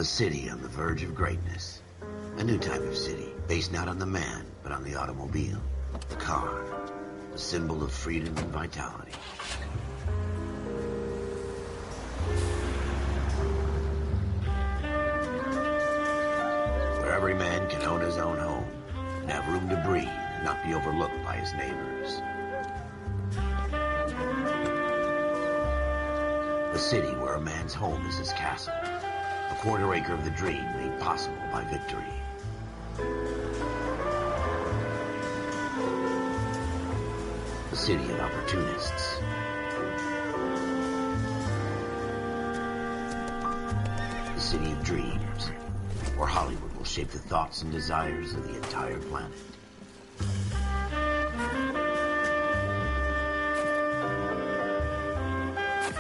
city on the verge of greatness. A new type of city, based not on the man, but on the automobile. The car. The symbol of freedom and vitality. Where every man can own his own home, and have room to breathe, and not be overlooked by his neighbors. A city where a man's home is his castle. A quarter acre of the dream made possible by victory. A city of opportunists. A city of dreams, where Hollywood will shape the thoughts and desires of the entire planet.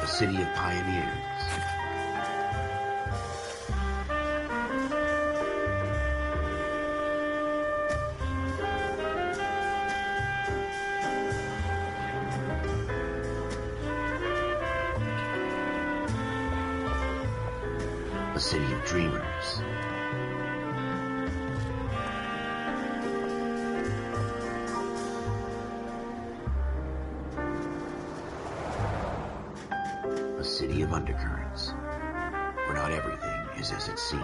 A city of pioneers. A city of dreamers. A city of undercurrents, where not everything is as it seems.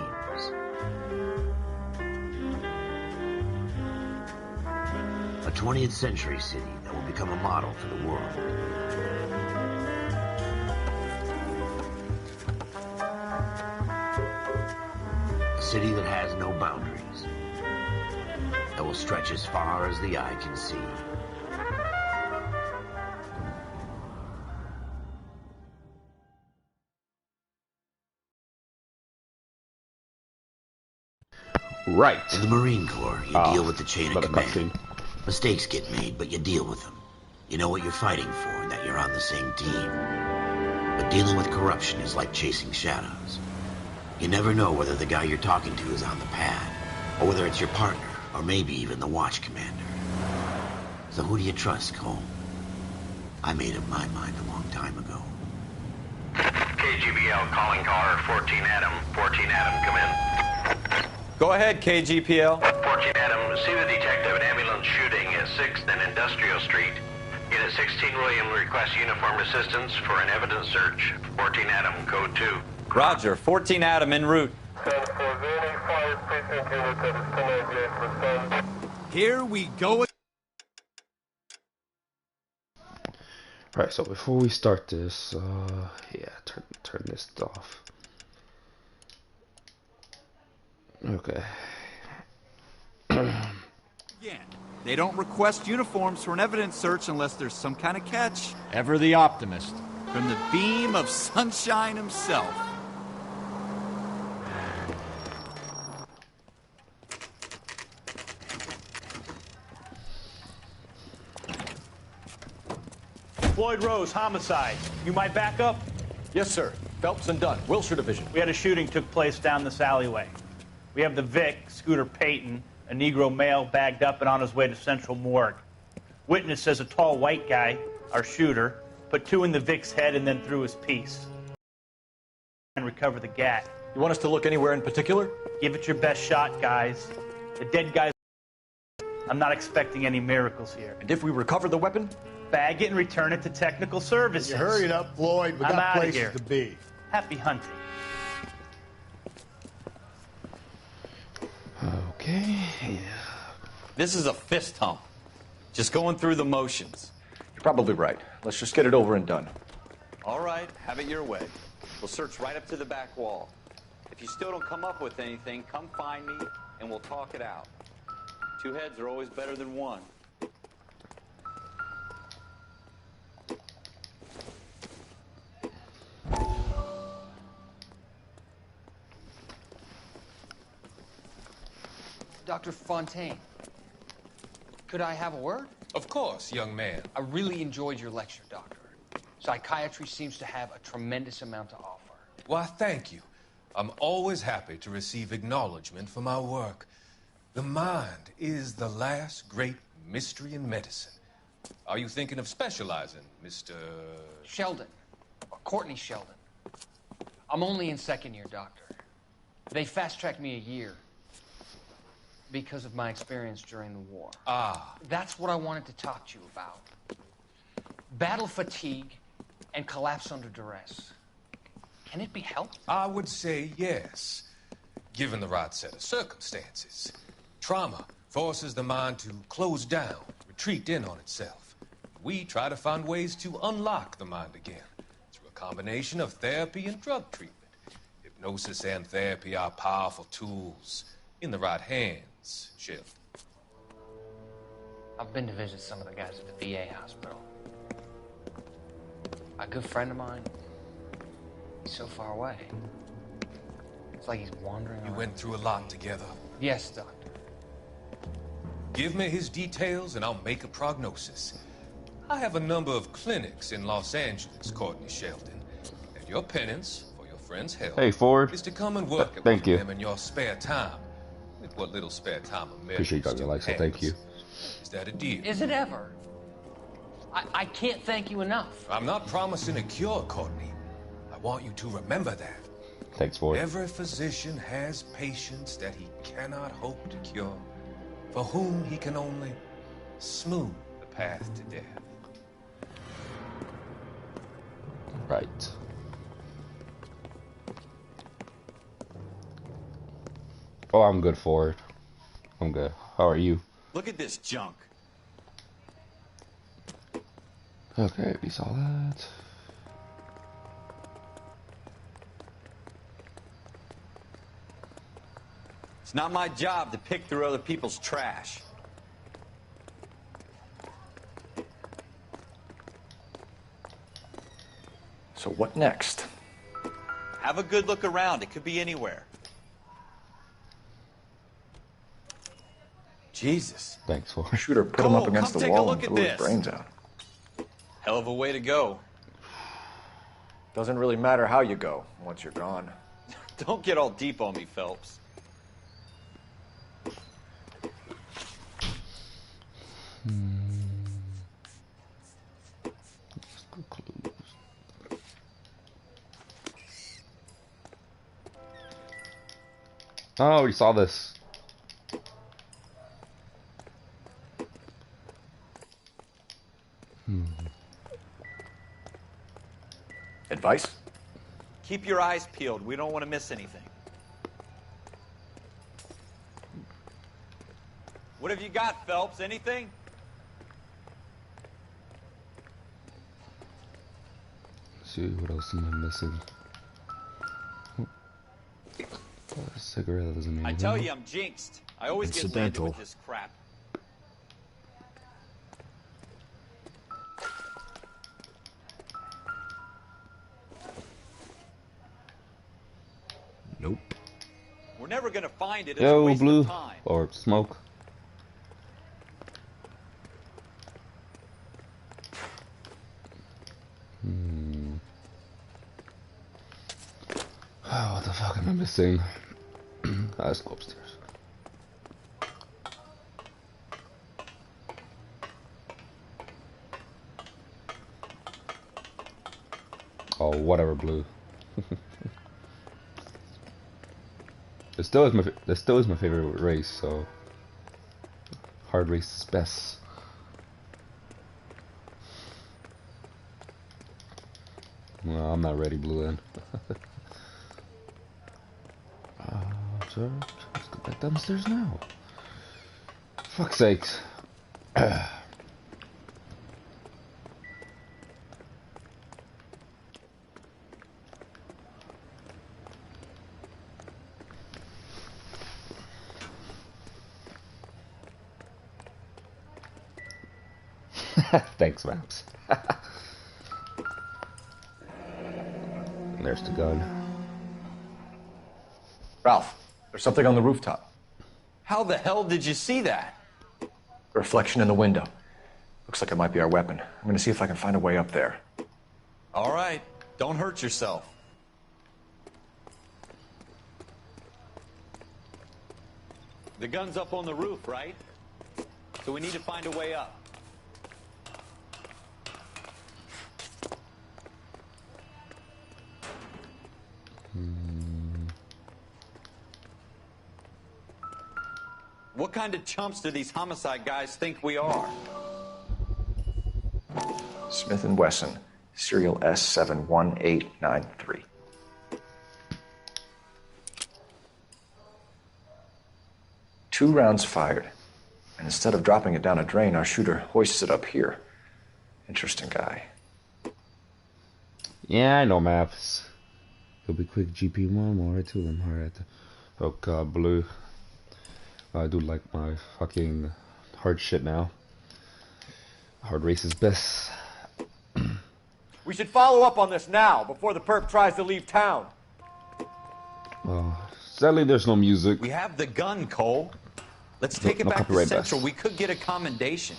A 20th century city that will become a model for the world. A city that has no boundaries, that will stretch as far as the eye can see. Right. In the Marine Corps, you deal with the chain of command. Cutscene. Mistakes get made, but you deal with them. You know what you're fighting for and that you're on the same team. But dealing with corruption is like chasing shadows. You never know whether the guy you're talking to is on the pad, or whether it's your partner, or maybe even the watch commander. So who do you trust, Cole? I made up my mind a long time ago. KGBL calling caller 14 Adam. 14 Adam, come in. Go ahead, KGPL. 14 Adam, see the detective at ambulance shooting at 6th and Industrial Street. Unit 16 William requests uniformed assistance for an evidence search. 14 Adam, code 2. Roger, 14 Adam en route. Here we go. Right, so before we start this, yeah, turn this off. Okay. Again, they don't request uniforms for an evidence search unless there's some kind of catch. Ever the optimist. From the beam of sunshine himself. Floyd Rose, homicide. You might back up? Yes, sir. Phelps and Dunn, Wilshire Division. We had a shooting took place down this alleyway. We have the Vic, Scooter Payton, a Negro male bagged up and on his way to Central Morgue. Witness says a tall white guy, our shooter, put 2 in the Vic's head and then threw his piece. And recover the gat. You want us to look anywhere in particular? Give it your best shot, guys. The dead guy's... I'm not expecting any miracles here. And if we recover the weapon? Bag it and return it to technical services. You hurry it up, Floyd. We I'm got outta places here. to be. Happy hunting. Okay, yeah. This is a fist hump. Just going through the motions. You're probably right. Let's just get it over and done. All right, have it your way. We'll search right up to the back wall. If you still don't come up with anything, come find me and we'll talk it out. 2 heads are always better than 1. Dr. Fontaine, could I have a word? Of course, young man. I really enjoyed your lecture, Doctor. Psychiatry seems to have a tremendous amount to offer. Why, thank you. I'm always happy to receive acknowledgement for my work. The mind is the last great mystery in medicine. Are you thinking of specializing, Mr. Sheldon, or Courtney Sheldon. I'm only in 2nd year, Doctor. They fast-tracked me a year because of my experience during the war. Ah. That's what I wanted to talk to you about. Battle fatigue and collapse under duress. Can it be helped? I would say yes, given the right set of circumstances. Trauma forces the mind to close down, retreat in on itself. We try to find ways to unlock the mind again through a combination of therapy and drug treatment. Hypnosis and therapy are powerful tools in the right hands, Sheriff. I've been to visit some of the guys at the VA hospital. A good friend of mine, he's so far away. It's like he's wandering You around. went through a lot together. Yes, Doctor. Give me his details and I'll make a prognosis. I have a number of clinics in Los Angeles, Courtney Sheldon. And your penance for your friend's health Hey, Ford. is to come and work at Thank one you. of them in your spare time. With what little spare time America Appreciate you got your still likes, so has. thank you. Is that a deal? Is it ever? I can't thank you enough. I'm not promising a cure, Courtney. I want you to remember that. Thanks, Ford. Every physician has patients that he cannot hope to cure, for whom he can only smooth the path to death. Right. Oh, I'm good, Ford. I'm good. How are you? Look at this junk. Okay, we saw that. It's not my job to pick through other people's trash. So what next? Have a good look around. It could be anywhere. Jesus. Thanks, Ford. Shooter put him up Cole, against come the take a wall look and at blew his this. brains out. Hell of a way to go. Doesn't really matter how you go once you're gone. Don't get all deep on me, Phelps. Oh, we saw this. Advice? Keep your eyes peeled. We don't want to miss anything. What have you got, Phelps? Anything? Let's see, what else am I missing? A cigarette, that doesn't mean I anything. tell you, I'm jinxed. I always get landed with this crap. Nope. We're never gonna find it. It's a Yo, waste blue. of time. Or smoke. Oh, what the fuck am I missing? Let's go upstairs. Oh, whatever, blue. It still is my favorite race, so hard race is best. Well, I'm not ready, blue then. Sir, let's go back downstairs now. Fuck's sakes. Thanks, Maps. There's the gun. Ralph, there's something on the rooftop. How the hell did you see that? A reflection in the window. Looks like it might be our weapon. I'm gonna see if I can find a way up there. All right. Don't hurt yourself. The gun's up on the roof, right? So we need to find a way up. What kind of chumps do these homicide guys think we are? Smith & Wesson, serial S71893. Two rounds fired, and instead of dropping it down a drain, our shooter hoists it up here. Interesting guy. Yeah, I know maps. It'll be quick. GP1, more to them. Alright. Oh god, blue. I do like my fucking hard shit now. Hard race is best. We should follow up on this now, before the perp tries to leave town. Sadly, there's no music. We have the gun, Cole. Let's take it no back to copyright Central. best. We could get a commendation.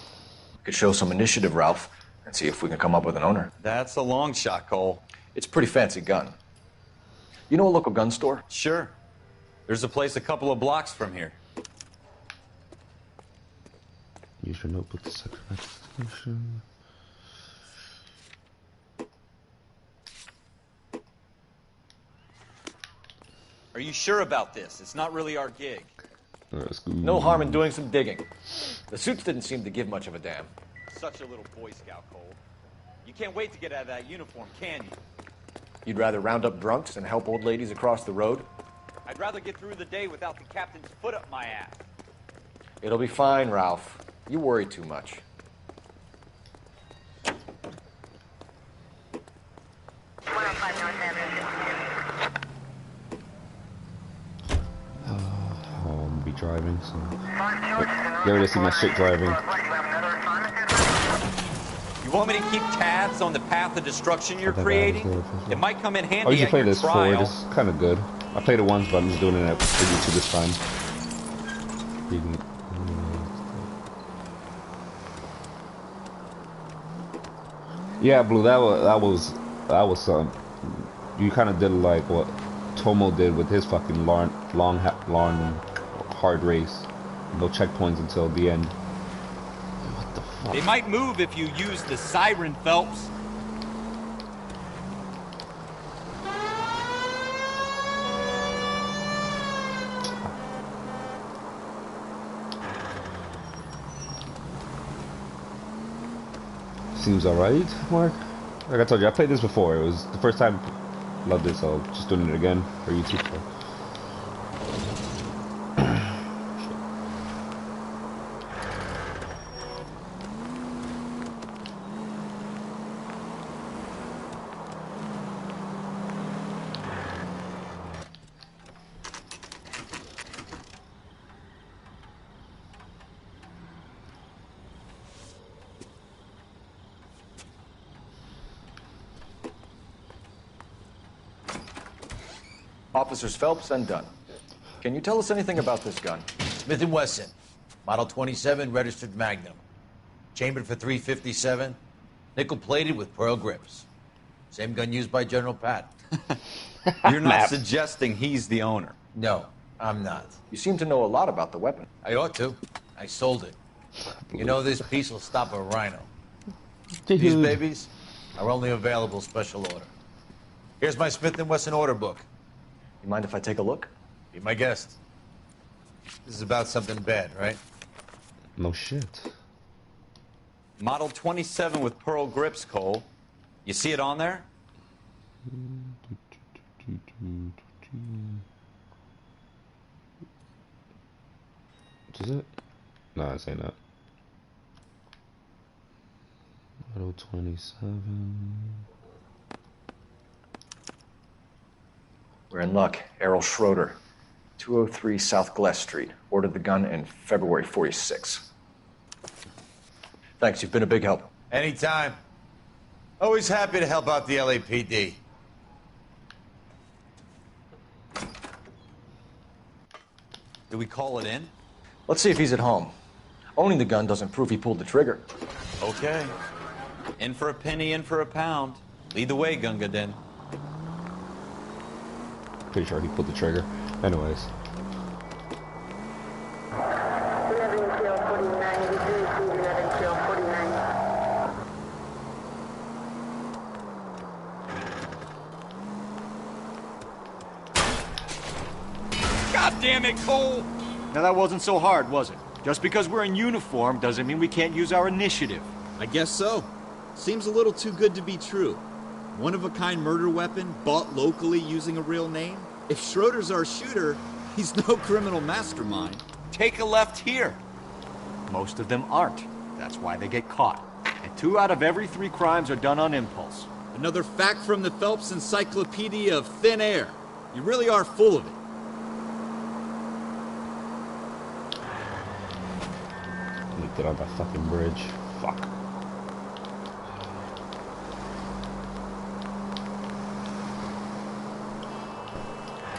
We could show some initiative, Ralph, and see if we can come up with an owner. That's a long shot, Cole. It's a pretty fancy gun. You know a local gun store? Sure. There's a place a couple of blocks from here. Use your notebook to second explanation. Are you sure about this? It's not really our gig. No harm in doing some digging. The suits didn't seem to give much of a damn. Such a little Boy Scout, Cole. You can't wait to get out of that uniform, can you? You'd rather round up drunks and help old ladies across the road? I'd rather get through the day without the captain's foot up my ass. It'll be fine, Ralph. You worry too much. I'll be driving, so get ready to see my shit driving. You want me to keep tabs on the path of destruction you're creating? It might come in handy I usually at play your this trial. forward. It's kind of good. I played it once, but I'm just doing it for YouTube this time. Yeah, Blue. That was you kind of did like what Tomo did with his fucking long hard race. No checkpoints until the end. What the fuck? They might move if you use the siren, Phelps. Seems alright, Mark. Like I told you, I played this before. It was the first time. Loved it, so just doing it again for YouTube. Officers Phelps and Dunn. Can you tell us anything about this gun? Smith & Wesson, Model 27, registered Magnum. Chambered for .357, nickel-plated with pearl grips. Same gun used by General Patton. You're not suggesting he's the owner? No, I'm not. You seem to know a lot about the weapon. I ought to. I sold it. You know this piece will stop a rhino. Dude. These babies are only available special order. Here's my Smith & Wesson order book. You mind if I take a look? Be my guest. This is about something bad, right? No shit. Model 27 with pearl grips, Cole. You see it on there? What is it? No, it's ain't that. Model 27. We're in luck. Errol Schroeder, 203 South Glass Street. Ordered the gun in February '46. Thanks, you've been a big help. Anytime. Always happy to help out the LAPD. Do we call it in? Let's see if he's at home. Owning the gun doesn't prove he pulled the trigger. Okay. In for a penny, in for a pound. Lead the way, Gunga Din. Pretty sure he pulled the trigger. Anyways. God damn it, Cole! Now that wasn't so hard, was it? Just because we're in uniform doesn't mean we can't use our initiative. I guess so. Seems a little too good to be true. One-of-a-kind murder weapon, bought locally using a real name? If Schroeder's our shooter, he's no criminal mastermind. Take a left here. Most of them aren't. That's why they get caught. And 2 out of every 3 crimes are done on impulse. Another fact from the Phelps Encyclopedia of Thin Air. You really are full of it. Let me get on that fucking bridge. Fuck.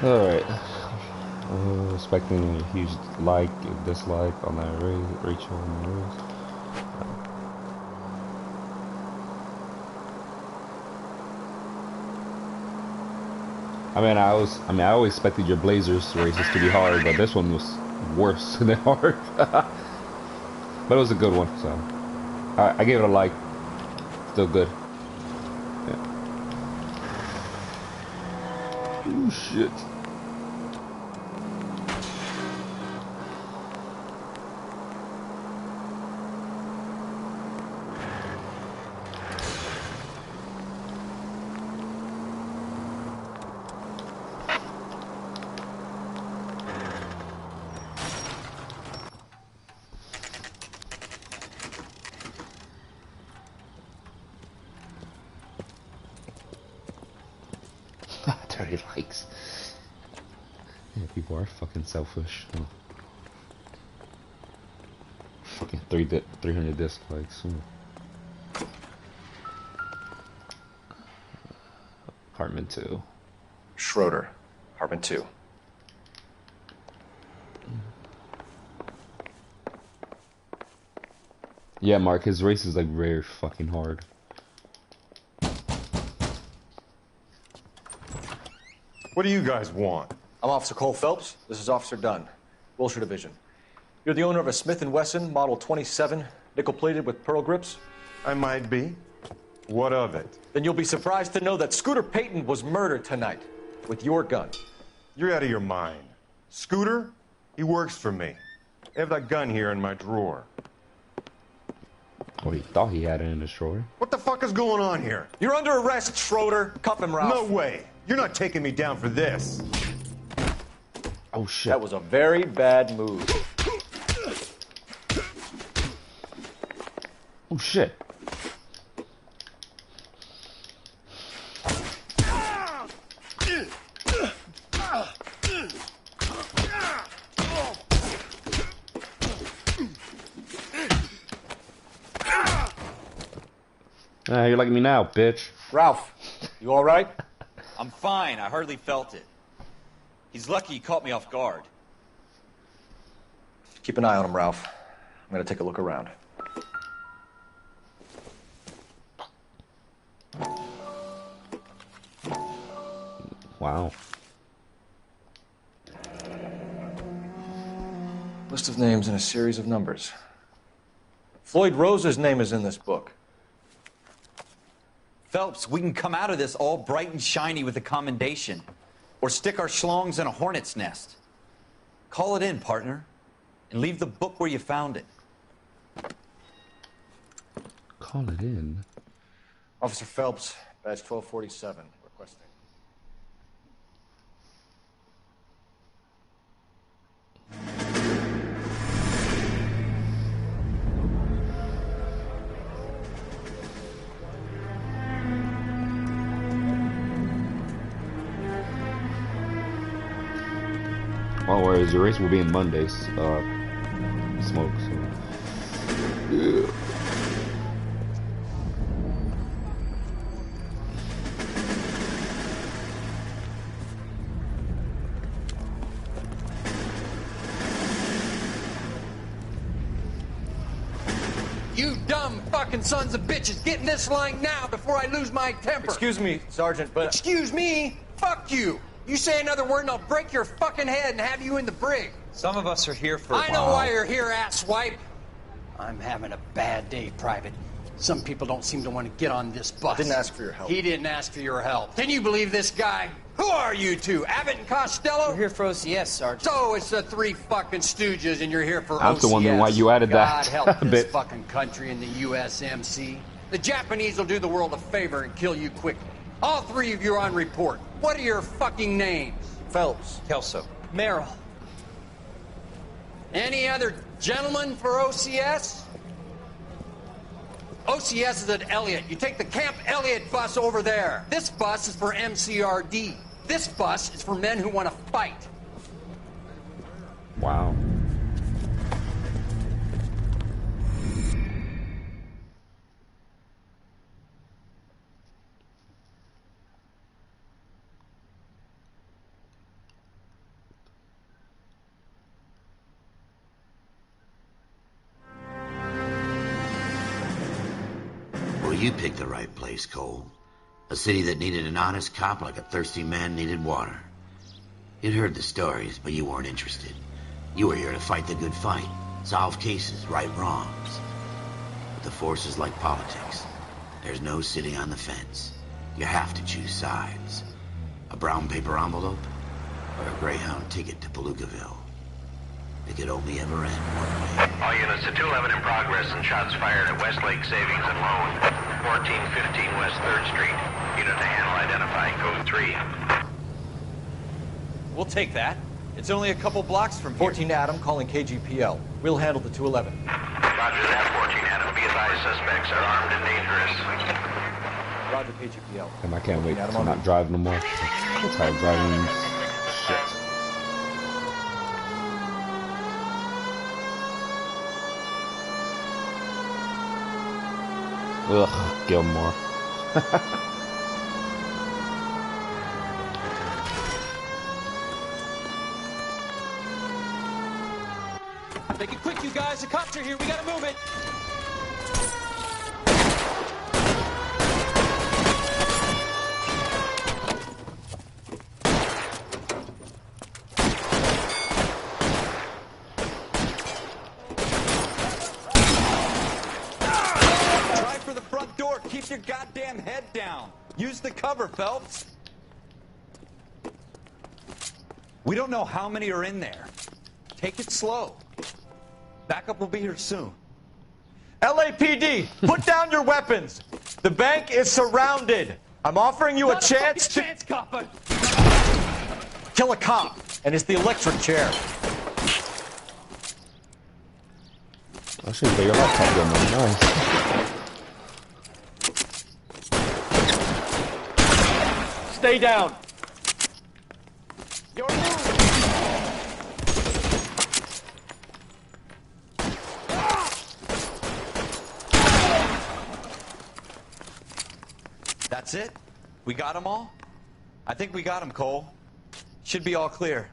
Alright. Expecting a huge like, dislike on that Rachel and Rose. I always expected your Blazers races to be hard, but this one was worse than hard. But it was a good one, so I gave it a like. Still good. Yeah. Oh shit. Dirty likes. Yeah, people are fucking selfish. Oh. Fucking 300 dislikes. Oh. Apartment 2. Schroeder, apartment 2. Yeah, Mark, his race is like very fucking hard. What do you guys want? I'm Officer Cole Phelps. This is Officer Dunn, Wilshire Division. You're the owner of a Smith & Wesson Model 27, nickel-plated with pearl grips? I might be. What of it? Then you'll be surprised to know that Scooter Payton was murdered tonight with your gun. You're out of your mind. Scooter? He works for me. I have that gun here in my drawer. Oh, he thought he had it in his drawer. What the fuck is going on here? You're under arrest, Schroeder. Cuff him, Ralph. No way. You're not taking me down for this. Oh, shit. That was a very bad move. Oh, shit. You're like me now, bitch. Ralph, you all right? I'm fine. I hardly felt it. He's lucky he caught me off guard. Keep an eye on him, Ralph. I'm gonna take a look around. Wow. List of names and a series of numbers. Floyd Rose's name is in this book. Phelps, we can come out of this all bright and shiny with a commendation. Or stick our schlongs in a hornet's nest. Call it in, partner. And leave the book where you found it. Call it in. Officer Phelps, badge 1247, requesting. Oh, whereas your race will be in Mondays. Smoke, so. Yeah. You dumb fucking sons of bitches, get in this line now before I lose my temper. Excuse me, Sergeant, but... Excuse me? Fuck you. You say another word and I'll break your fucking head and have you in the brig. Some of us are here for... I know why you're here, asswipe. I'm having a bad day, Private. Some people don't seem to want to get on this bus. I didn't ask for your help. He didn't ask for your help. Can you believe this guy? Who are you two? Abbott and Costello? We're here for OCS, Sergeant. So it's the three fucking stooges and you're here for I'm OCS. still wondering why you added God that help a this bit. fucking country and the USMC. The Japanese will do the world a favor and kill you quickly. All three of you are on report. What are your fucking names? Phelps. Kelso. Merrill. Any other gentlemen for OCS? OCS is at Elliott. You take the Camp Elliott bus over there. This bus is for MCRD. This bus is for men who want to fight. Wow. Well, you picked the right place, Cole. A city that needed an honest cop like a thirsty man needed water. You'd heard the stories, but you weren't interested. You were here to fight the good fight, solve cases, right wrongs. But the force is like politics. There's no sitting on the fence. You have to choose sides. A brown paper envelope, or a Greyhound ticket to Palookaville. It could only ever end one way. All units to 211 in progress and shots fired at Westlake Savings and Loan, 1415 West 3rd Street. Unit to handle identifying code 3. We'll take that. It's only a couple blocks from here. 14 Adam calling KGPL. We'll handle the 211. Roger that, 14 Adam. Be advised, suspects are armed and dangerous. Roger KGPL. Damn, I can't wait Adam to on not me. drive no more. I'm tired of driving shit. Ugh, Gilmore. Make it quick, you guys. The cops are here. We gotta move it. Try for the front door. Keep your goddamn head down. Use the cover, Phelps. We don't know how many are in there. Take it slow. Backup will be here soon. LAPD, put down your weapons. The bank is surrounded. I'm offering you a chance to copper. Kill a cop, and it's the electric chair. I should play your laptop Gilmore. Nice. stay down. Your move. That's it? We got them all? I think we got them, Cole. Should be all clear.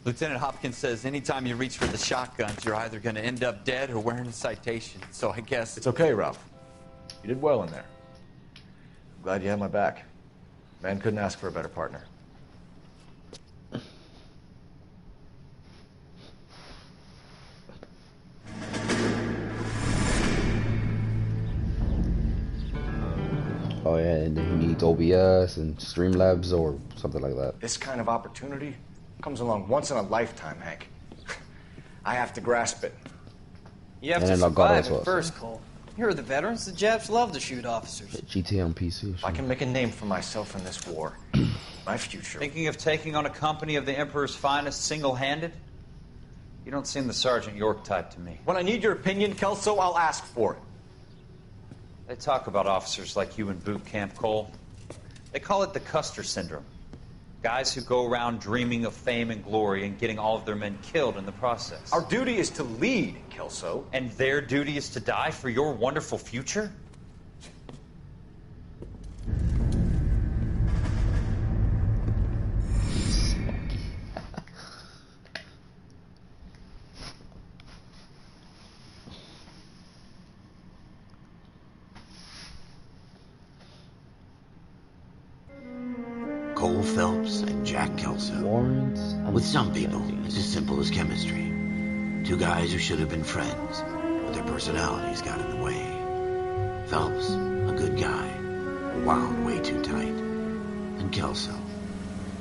Lieutenant Hopkins says anytime you reach for the shotguns, you're either going to end up dead or wearing a citation. So I guess... It's okay, Ralph. You did well in there. I'm glad you had my back. Man couldn't ask for a better partner. Oh yeah, and then he needs OBS and Streamlabs or something like that. This kind of opportunity comes along once in a lifetime, Hank. I have to grasp it. You have And to then Elgato survive as well, at first, Cole. Here are the veterans. The Japs love to shoot officers. GTA on PC. If I can make a name for myself in this war, my future. Thinking of taking on a company of the Emperor's finest single-handed? You don't seem the Sergeant York type to me. When I need your opinion, Kelso, I'll ask for it. They talk about officers like you in boot camp, Cole. They call it the Custer syndrome. Guys who go around dreaming of fame and glory and getting all of their men killed in the process. Our duty is to lead, Kelso. And their duty is to die for your wonderful future? Cole Phelps and Jack Kelso. Warrants. With some people, it's as simple as chemistry. Two guys who should have been friends, but their personalities got in the way. Phelps, a good guy, wound way too tight. And Kelso,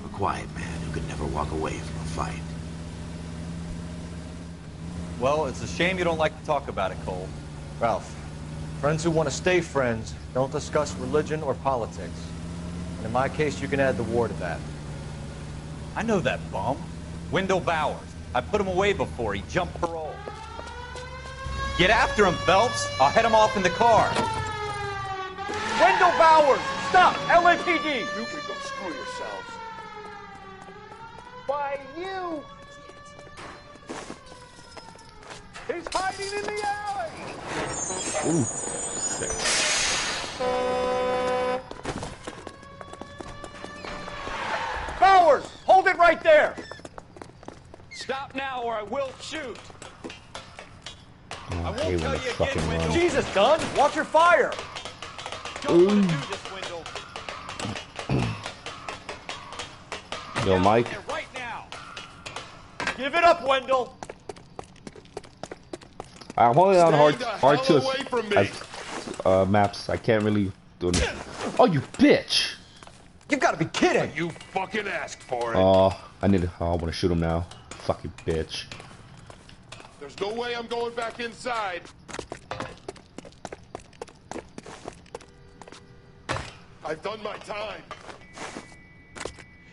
a quiet man who could never walk away from a fight. Well, it's a shame you don't like to talk about it, Cole. Ralph, friends who want to stay friends don't discuss religion or politics. And in my case, you can add the war to that. I know that bum. Wendell Bowers. I put him away before. He jumped parole. Get after him, Phelps. I'll head him off in the car. Wendell Bowers! Stop! LAPD! You can go screw yourselves. By you! He's hiding in the alley! Ooh. Bowers! Hold it right there! Stop now or I will shoot. Oh, I hate when they fucking run. Jesus, Dunn! Watch your fire! Don't want to do this, Wendell. Yo, Mike. Right now. Give it up, Wendell! I'm holding on hard to maps. I can't really do it. Oh, you bitch! You gotta be kidding! You fucking asked for it. Oh, I want to shoot him now. Fucking bitch. There's no way I'm going back inside. I've done my time.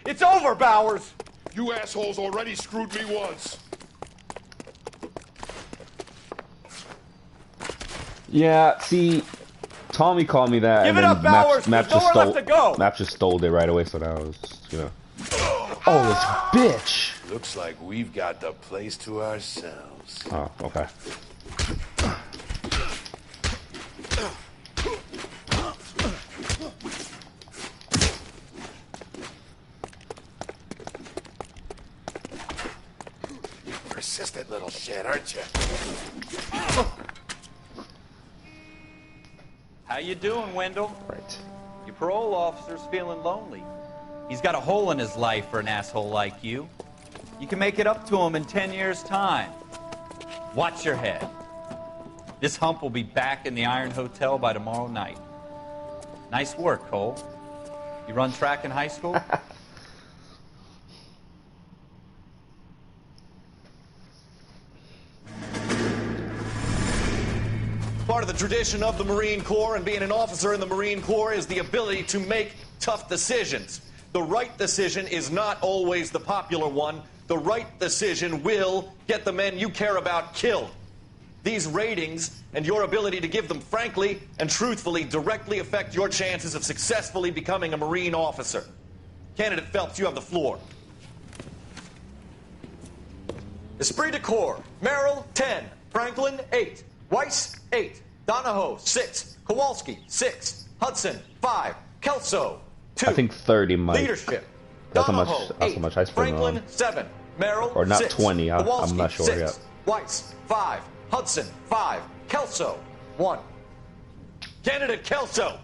It's over, Bowers! You assholes already screwed me once. Yeah, see, Tommy called me that, Give and it then up, Bowers! Maps There's just nowhere left to go! Maps just stole it right away, so now it's just, you know. Oh, this bitch! Looks like we've got the place to ourselves. Oh, okay. Persistent little shit, aren't you? How you doing, Wendell? Right. Your parole officer's feeling lonely. He's got a hole in his life for an asshole like you. You can make it up to him in 10 years' time. Watch your head. This hump will be back in the Iron Hotel by tomorrow night. Nice work, Cole. You run track in high school? Part of the tradition of the Marine Corps and being an officer in the Marine Corps is the ability to make tough decisions. The right decision is not always the popular one. The right decision will get the men you care about killed. These ratings and your ability to give them frankly and truthfully directly affect your chances of successfully becoming a Marine officer. Candidate Phelps, you have the floor. Esprit de Corps, Merrill, 10. Franklin, 8. Weiss, 8. Donahoe, 6. Kowalski, 6. Hudson, 5. Kelso, 2. I think 30 might. Leadership. That's how Donahoe, much I spent Franklin, on. 7. Merrill, Or not 6. 20, Kowalski, I'm not sure 6. yet. Weiss, 5. Hudson, 5. Kelso, 1. Candidate Kelso.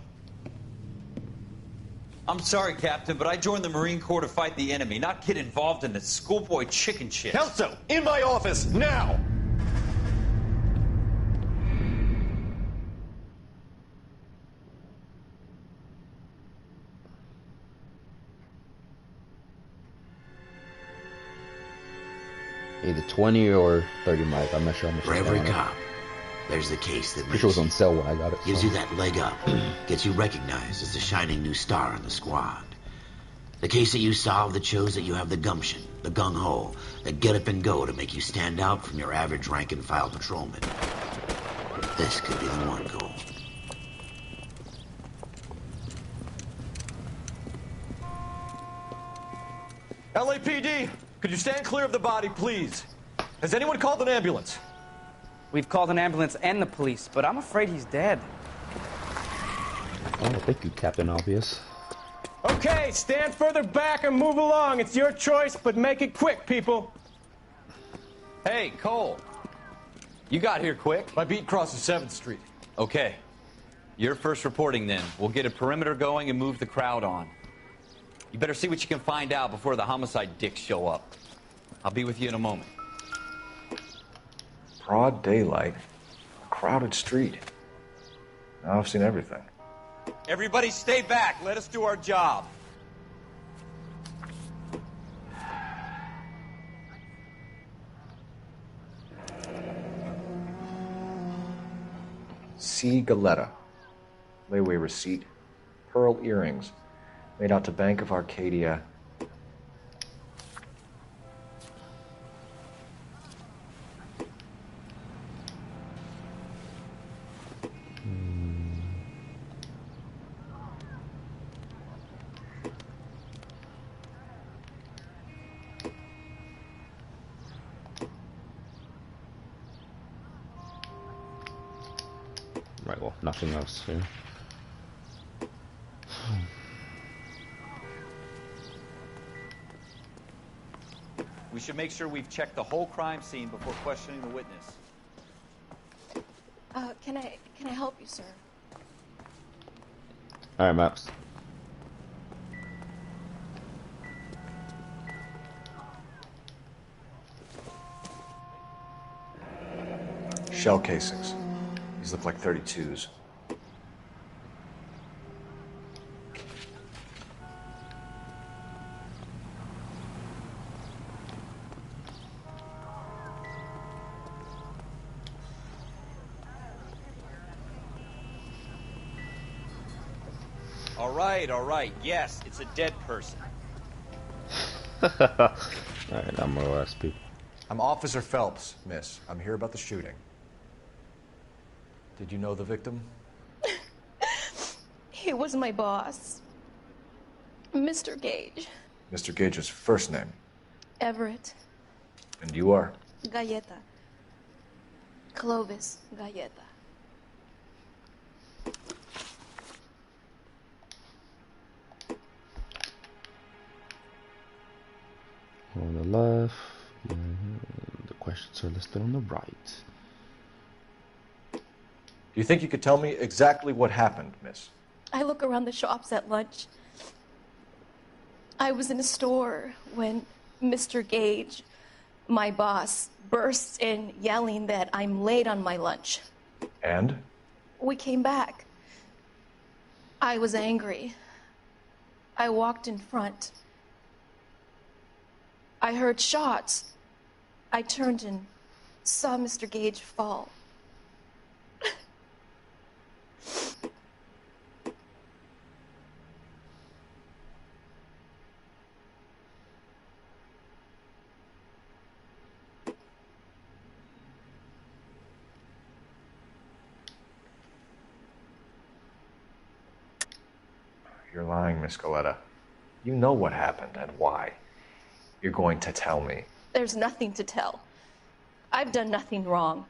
I'm sorry, Captain, but I joined the Marine Corps to fight the enemy, not get involved in this schoolboy chicken shit. Kelso, in my office, now! Either 20 or 30 mic. I'm not sure how much. For every cop, there's the case that Pretty sure it was on sale when I got it. gives so. you that leg up, gets you recognized as the shining new star in the squad. The case that you solve that shows that you have the gumption, the gung-ho, that get up and go to make you stand out from your average rank-and-file patrolman. This could be the one, Cole. LAPD, could you stand clear of the body, please? Has anyone called an ambulance? We've called an ambulance and the police, but I'm afraid he's dead. Oh, thank you, Captain Obvious. Okay, stand further back and move along. It's your choice, but make it quick, people. Hey, Cole. You got here quick. My beat crosses 7th Street. Okay. You're first reporting then. We'll get a perimeter going and move the crowd on. You better see what you can find out before the homicide dicks show up. I'll be with you in a moment. Broad daylight, a crowded street. Now I've seen everything. Everybody stay back. Let us do our job. C. Galetta. Layaway receipt. Pearl earrings. Made out to Bank of Arcadia. Right, well, nothing else here. We should make sure we've checked the whole crime scene before questioning the witness. Can I help you, sir? Alright, Maps. Shell casings. These look like 32s. All right. Yes, it's a dead person. Alright, I'm more or less people. I'm Officer Phelps, miss. I'm here about the shooting. Did you know the victim? He was my boss, Mr. Gage. Mr. Gage's first name. Everett. And you are? Galleta. Clovis Galleta. On the left, the questions are listed on the right. Do you think you could tell me exactly what happened, miss? I look around the shops at lunch. I was in a store when Mr. Gage, my boss, bursts in yelling that I'm late on my lunch. And? We came back. I was angry. I walked in front. I heard shots. I turned and saw Mr. Gage fall. You're lying, Miss Galetta. You know what happened and why. You're going to tell me. There's nothing to tell. I've done nothing wrong.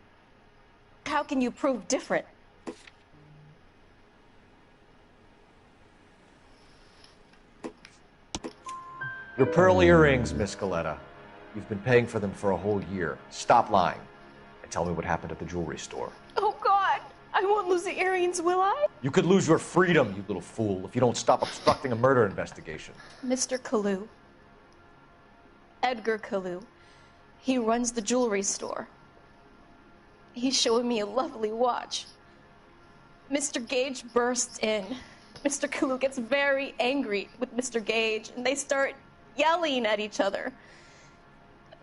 How can you prove different? Your pearl earrings, Miss Galetta. You've been paying for them for a whole year. Stop lying and tell me what happened at the jewelry store. Oh, God! I won't lose the earrings, will I? You could lose your freedom, you little fool, if you don't stop obstructing a murder investigation. Mr. Kalu. Edgar Kalu. He runs the jewelry store. He's showing me a lovely watch. Mr. Gage bursts in. Mr. Kalu gets very angry with Mr. Gage, and they start yelling at each other.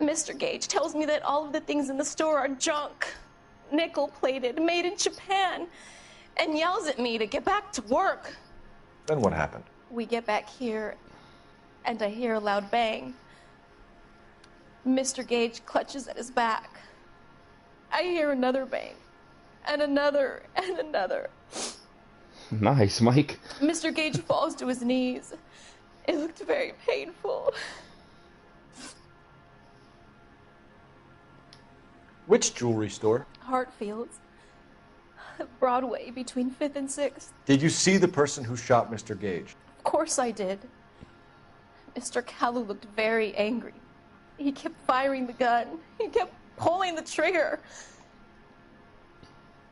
Mr. Gage tells me that all of the things in the store are junk, nickel-plated, made in Japan, and yells at me to get back to work. Then what happened? We get back here, and I hear a loud bang. Mr. Gage clutches at his back. I hear another bang, and another, and another. Nice, Mike. Mr. Gage falls to his knees. It looked very painful. Which jewelry store? Hartfield's. Broadway, between 5th and 6th. Did you see the person who shot Mr. Gage? Of course I did. Mr. Kalu looked very angry. He kept firing the gun. He kept pulling the trigger.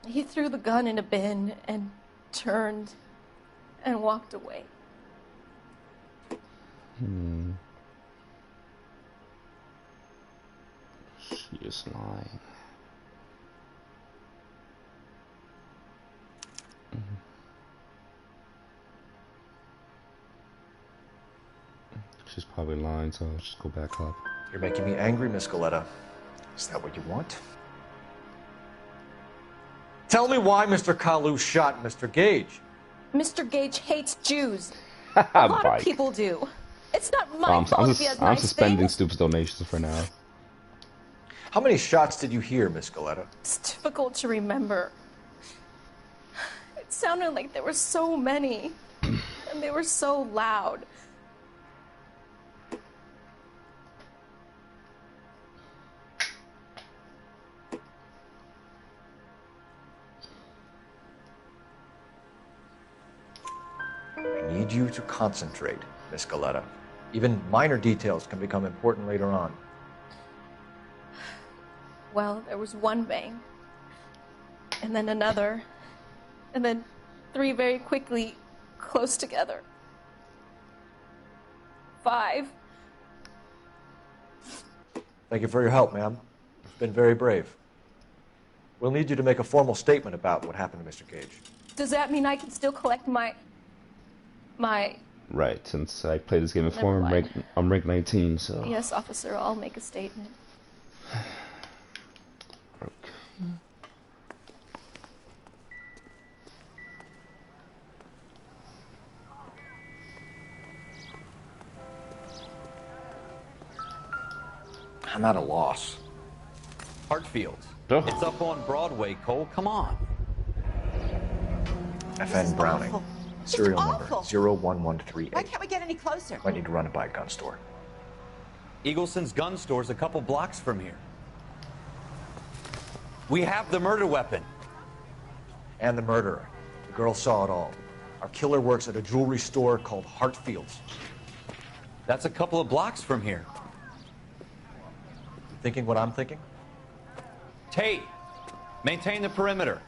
He threw the gun in a bin and turned and walked away. She is lying. probably lying, so I'll just go back up. You're making me angry, Miss Galetta. Is that what you want? Tell me why Mr. Kalu shot Mr. Gage. Mr. Gage hates Jews. A lot of people do. It's not my fault if he has I'm nice suspending things. Stupid's donations for now. How many shots did you hear, Miss Galetta? It's difficult to remember. It sounded like there were so many, and they were so loud. I need you to concentrate, Miss Galetta. Even minor details can become important later on. Well, there was one bang, and then another, and then 3 very quickly, close together. 5. Thank you for your help, ma'am. You've been very brave. We'll need you to make a formal statement about what happened to Mr. Gage. Does that mean I can still collect my... Right, since I played this game before, I'm ranked 19, so... Yes, officer, I'll make a statement. I'm at a loss. Hartfield. Oh. It's up on Broadway, Cole. Come on. FN Browning. awful. Serial It's number awful. 01138. Why can't we get any closer? Might need to run it by a gun store. Eagleson's gun store's a couple blocks from here. We have the murder weapon. And the murderer. The girl saw it all. Our killer works at a jewelry store called Hartfield's. That's a couple of blocks from here. You thinking what I'm thinking? Tate, maintain the perimeter.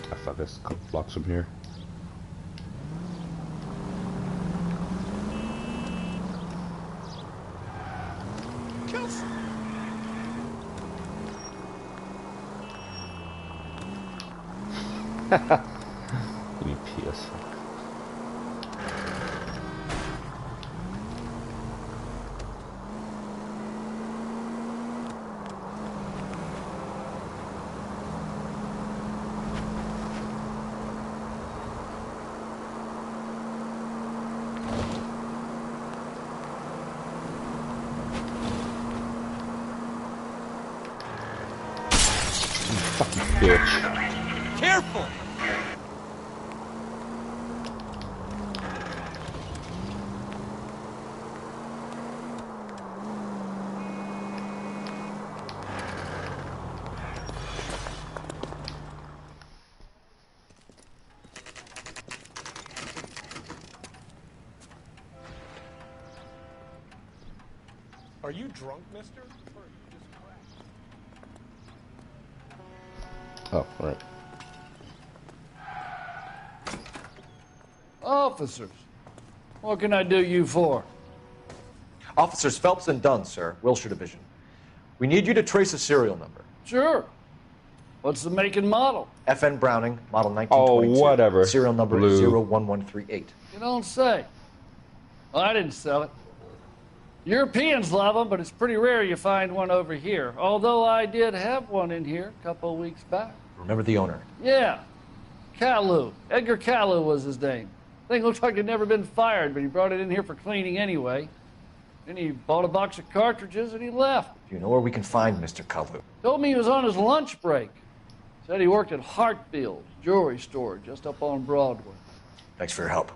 I thought this a couple blocks from here. Give me PS. Fucking bitch. Careful! Are you drunk, mister? Or are you just Oh, right. Officers, what can I do you for? Officers Phelps and Dunn, sir. Wilshire Division. We need you to trace a serial number. Sure. What's the make and model? FN Browning, model 1922. Oh, whatever. Serial number Blue. is 01138. You don't say. Well, I didn't sell it. Europeans love them, but it's pretty rare you find one over here. Although I did have one in here a couple of weeks back. Remember the owner? Yeah. Kalu. Edgar Kalu was his name. Thing looked like he'd never been fired, but he brought it in here for cleaning anyway. Then he bought a box of cartridges and he left. Do you know where we can find Mr. Kalu? Told me he was on his lunch break. Said he worked at Hartfield's jewelry store just up on Broadway. Thanks for your help.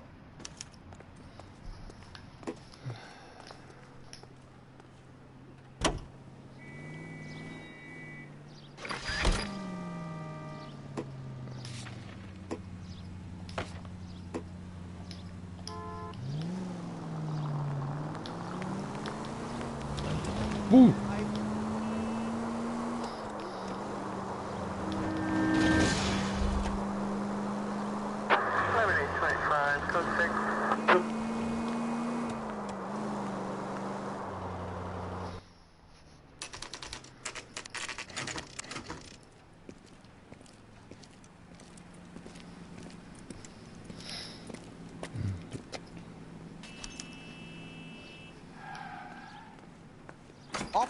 Woo.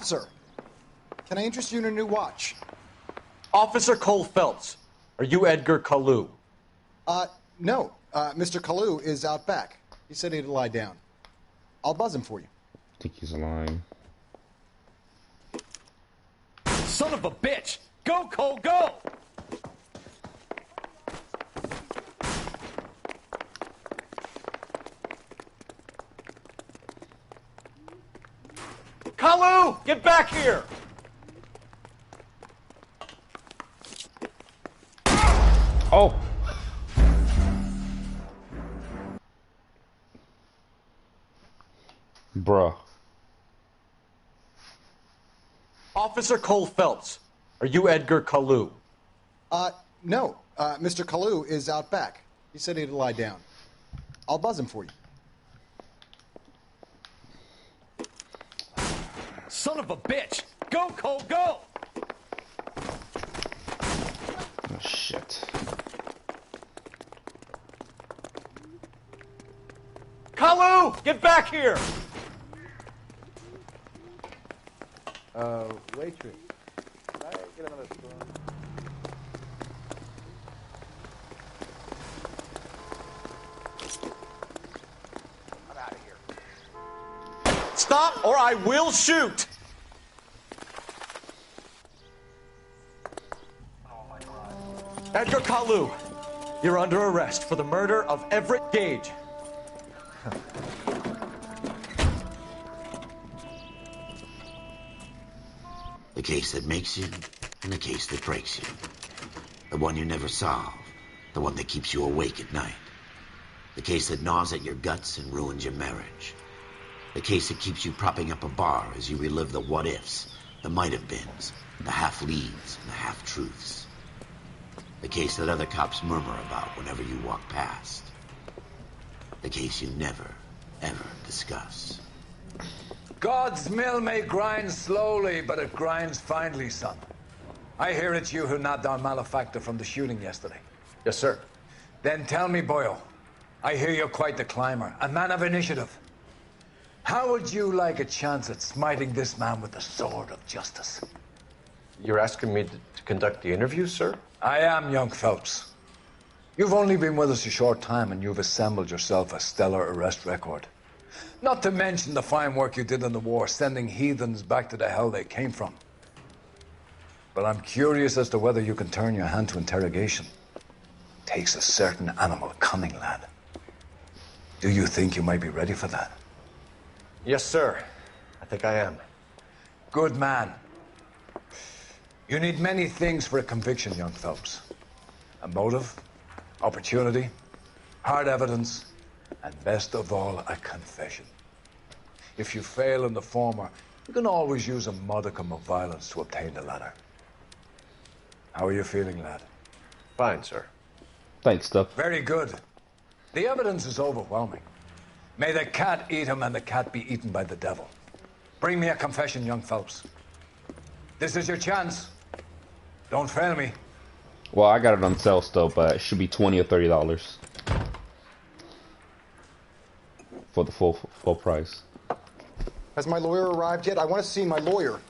Officer, can I interest you in a new watch? Officer Cole Phelps, are you Edgar Kalu? No. Mr. Kalu is out back. He said he'd lie down. I'll buzz him for you. I think he's lying. Son of a bitch! Go, Cole, go! Kalu, get back here! Oh! Bruh. Officer Cole Phelps, are you Edgar Kalu? No. Mr. Kalu is out back. He said he'd lie down. I'll buzz him for you. Son of a bitch! Go, Cole, go! Oh, shit. Kalu, get back here! Waitress. Can I get another spoon? I'm out of here. Stop or I will shoot! Edgar Kalu, you're under arrest for the murder of Everett Gage. The case that makes you, and the case that breaks you. The one you never solve, the one that keeps you awake at night. The case that gnaws at your guts and ruins your marriage. The case that keeps you propping up a bar as you relive the what-ifs, the might-have-beens, the half-leads, and the half-truths. The case that other cops murmur about whenever you walk past. The case you never, ever discuss. God's mill may grind slowly, but it grinds finely, son. I hear it's you who nabbed our malefactor from the shooting yesterday. Yes, sir. Then tell me, Boyle, I hear you're quite the climber, a man of initiative. How would you like a chance at smiting this man with the sword of justice? You're asking me to conduct the interview, sir? I am, young Phelps. You've only been with us a short time, and you've assembled yourself a stellar arrest record. Not to mention the fine work you did in the war, sending heathens back to the hell they came from. But I'm curious as to whether you can turn your hand to interrogation. Takes a certain animal cunning, lad. Do you think you might be ready for that? Yes, sir. I think I am. Good man. You need many things for a conviction, young Phelps. A motive, opportunity, hard evidence, and best of all, a confession. If you fail in the former, you can always use a modicum of violence to obtain the latter. How are you feeling, lad? Fine, sir. Thanks, Doc. Very good. The evidence is overwhelming. May the cat eat him and the cat be eaten by the devil. Bring me a confession, young Phelps. This is your chance. Don't fail me. Well, I got it on sale still, but it should be $20 or $30 for the full price. Has my lawyer arrived yet? I want to see my lawyer.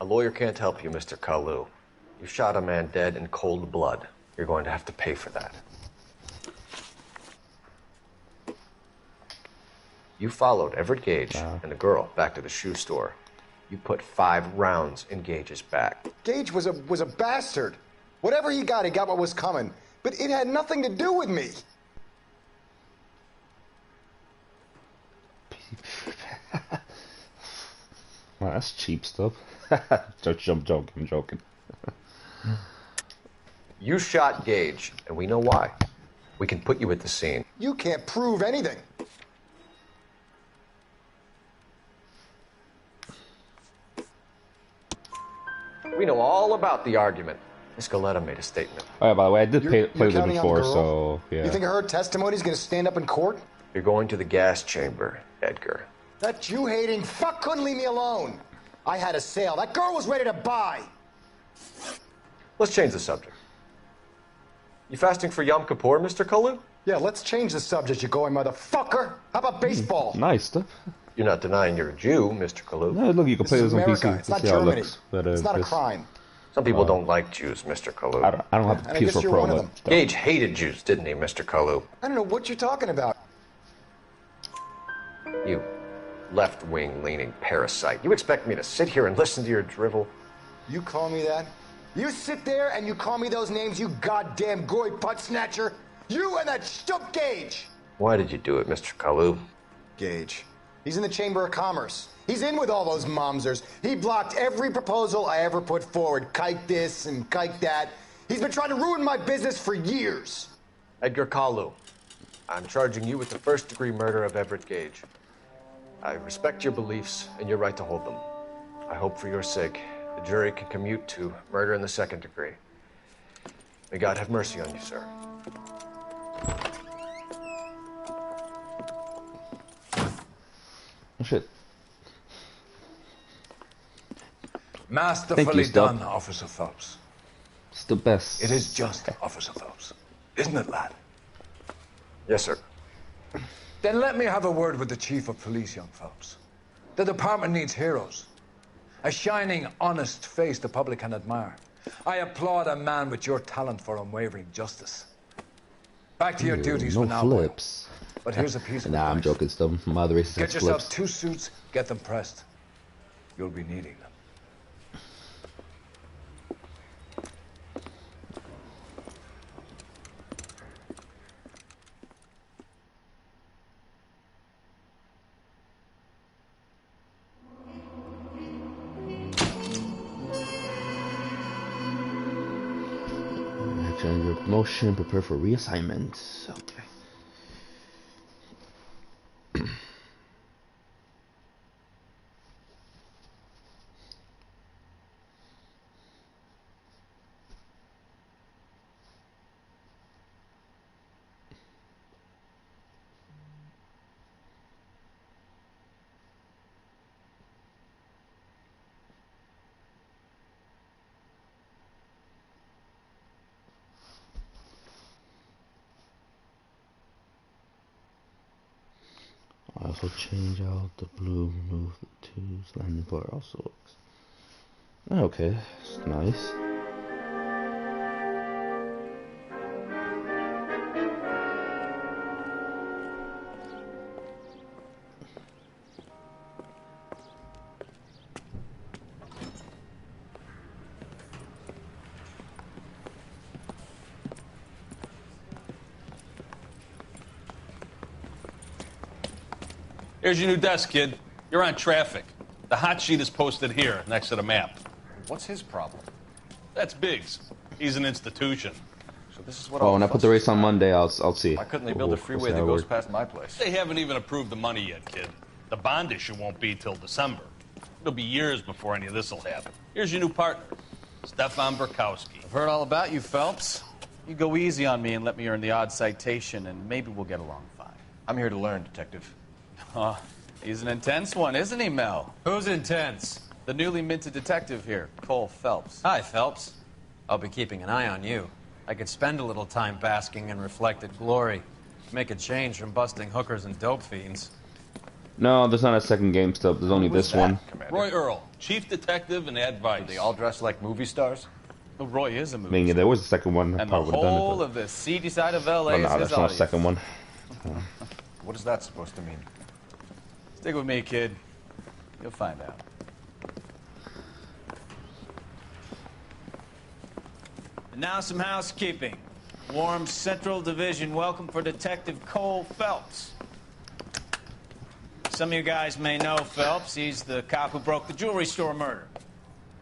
A lawyer can't help you, Mr. Kalu. You shot a man dead in cold blood. You're going to have to pay for that. You followed Everett Gage and the girl back to the shoe store. You put 5 rounds in Gage's back. Gage was a bastard. Whatever he got what was coming. But it had nothing to do with me. Well, that's cheap stuff. I'm joking. You shot Gage, and we know why. We can put you at the scene. You can't prove anything. We know all about the argument. Miss Galetta made a statement. Oh, yeah, by the way, I did play this counting before, on the girl? so yeah. You think her testimony's gonna stand up in court? You're going to the gas chamber, Edgar. That Jew-hating fuck couldn't leave me alone. I had a sale. That girl was ready to buy. Let's change the subject. You fasting for Yom Kippur, Mr. Kalu? Yeah, let's change the subject, you going motherfucker. How about baseball? Nice stuff. You're not denying you're a Jew, Mr. Kalu. No, look, you can play this on America. PC. It's not See how it Germany. looks. But, It's not a crime. Some people don't like Jews, Mr. Kalu. I don't have the And I guess PS4 you're Pro. one of But them. Gage hated Jews, didn't he, Mr. Kalu? I don't know what you're talking about. You left-wing leaning parasite. You expect me to sit here and listen to your drivel? You call me that? You sit there and you call me those names, you goddamn goy putt snatcher? You and that stump Gage! Why did you do it, Mr. Kalu? Gage. He's in the Chamber of Commerce. He's in with all those momsers. He blocked every proposal I ever put forward. Kike this and kike that. He's been trying to ruin my business for years. Edgar Kalu, I'm charging you with the first-degree murder of Everett Gage. I respect your beliefs and your right to hold them. I hope for your sake the jury can commute to murder in the second degree. May God have mercy on you, sir. Oh, shit. Masterfully Stub. done, Officer Phelps. It's the best. It is just Officer Phelps. Isn't it, lad? Yes, sir. Then let me have a word with the Chief of Police, young Phelps. The department needs heroes. A shining, honest face the public can admire. I applaud a man with your talent for unwavering justice. Back to your duties no for now, boy. flips. But here's a piece of Nah, I'm advice. joking, Stub. My other race Get has yourself flips. 2 suits, get them pressed. You'll be needing them. Action, your promotion, prepare for reassignment. Okay. I also change out the blue, remove the twos, landing bar also works. Okay, it's nice. Here's your new desk, kid. You're on traffic. The hot sheet is posted here, next to the map. What's his problem? That's Biggs. He's an institution. So this is what Oh, when I put the race on Monday, I'll see. Why couldn't they build a We'll freeway see that how it goes works. past my place? They haven't even approved the money yet, kid. The bond issue won't be till December. It'll be years before any of this will happen. Here's your new partner, Stefan Burkowski. I've heard all about you, Phelps. You go easy on me and let me earn the odd citation, and maybe we'll get along fine. I'm here to learn, Detective. He's an intense one, isn't he, Mel? Who's intense? The newly minted detective here, Cole Phelps. Hi, Phelps. I'll be keeping an eye on you. I could spend a little time basking in reflected glory. Make a change from busting hookers and dope fiends. No, there's not a second game Stub. There's only this one. Roy Earl, chief detective and advice. They all dress like movie stars? Well, Roy is a I movie mean, there was a second one. I and the probably would have done it. whole But... of the seedy side of L.A. Well, is no, his that's not a audience. second one. What is that supposed to mean? Stick with me, kid. You'll find out. And now some housekeeping. Warm Central Division welcome for Detective Cole Phelps. Some of you guys may know Phelps. He's the cop who broke the jewelry store murder.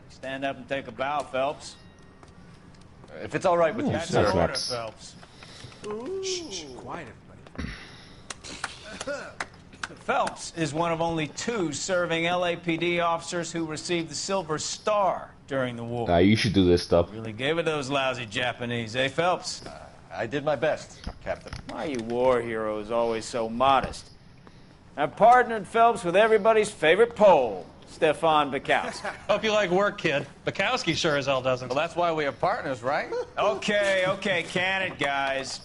Stand up and take a bow, Phelps. If it's all right with you, That's sir. an order, Phelps. Shh, quiet, everybody. Phelps is one of only 2 serving LAPD officers who received the Silver Star during the war. You should do this stuff. Really gave it those lousy Japanese, eh, Phelps? I did my best, Captain. Why are you war heroes always so modest? I've partnered Phelps with everybody's favorite Pole, Stefan Bukowski. Hope you like work, kid. Bukowski sure as hell doesn't. Well, that's why we have partners, right? Okay, can it, guys.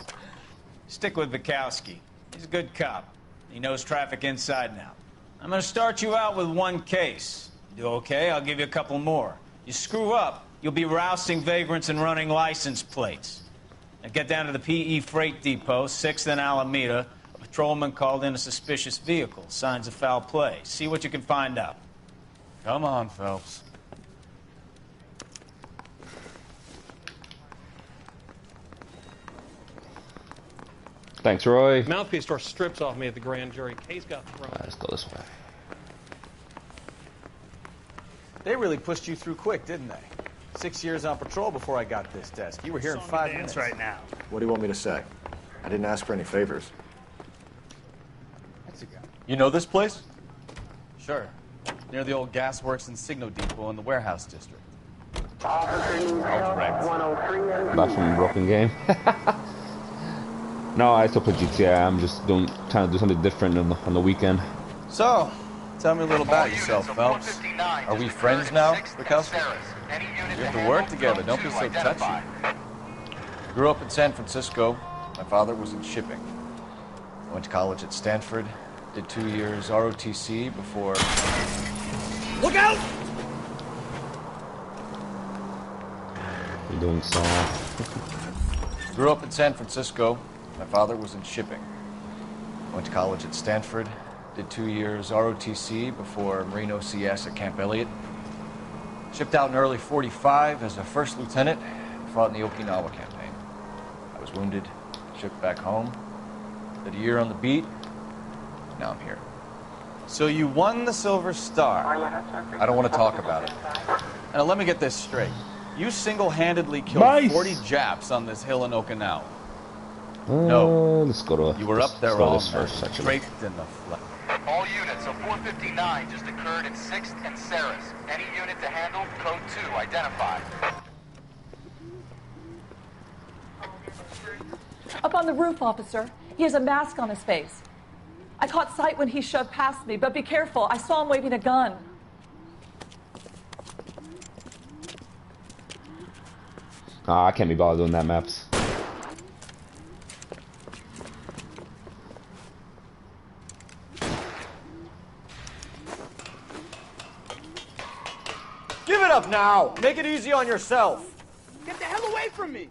Stick with Bukowski. He's a good cop. He knows traffic inside and out. I'm gonna start you out with one case. Do okay, I'll give you a couple more. You screw up, you'll be rousting vagrants and running license plates. Now get down to the PE Freight Depot, 6th and Alameda. A patrolman called in a suspicious vehicle. Signs of foul play. See what you can find out. Come on, Phelps. Thanks, Roy. Mouthpiece store strips off me at the grand jury. Case got thrown. Let's go this way. They really pushed you through quick, didn't they? 6 years on patrol before I got this desk. You were here in 5 minutes. right now. What do you want me to say? I didn't ask for any favors. That's a guy. You know this place? Sure. Near the old gas works and Signo Depot in the warehouse district. Back from a broken game. No, I still play GTA. I'm just trying to do something different on the weekend. So, tell me a little about yourself, Phelps. Are we friends now, Bukowski? We have to work together. Don't be so touchy. Grew up in San Francisco. My father was in shipping. I went to college at Stanford. Did 2 years ROTC before... Look out! You're doing so. Grew up in San Francisco. My father was in shipping. Went to college at Stanford. Did 2 years ROTC before Marine OCS at Camp Elliott. Shipped out in early '45 as a first lieutenant. Fought in the Okinawa campaign. I was wounded. Shipped back home. Did a year on the beat. Now I'm here. So you won the Silver Star. I don't want to talk about it. Now let me get this straight. You single-handedly killed 40 Japs on this hill in Okinawa. No. Let's go to. You were up there let's go all this first, night, actually. draped in the flesh. All units, a 459 just occurred in 6th and Saris. Any unit to handle, code 2, identified. Up on the roof, officer. He has a mask on his face. I caught sight when he shoved past me, but be careful. I saw him waving a gun. I can't be bothered doing that maps. Give it up now! Make it easy on yourself! Get the hell away from me!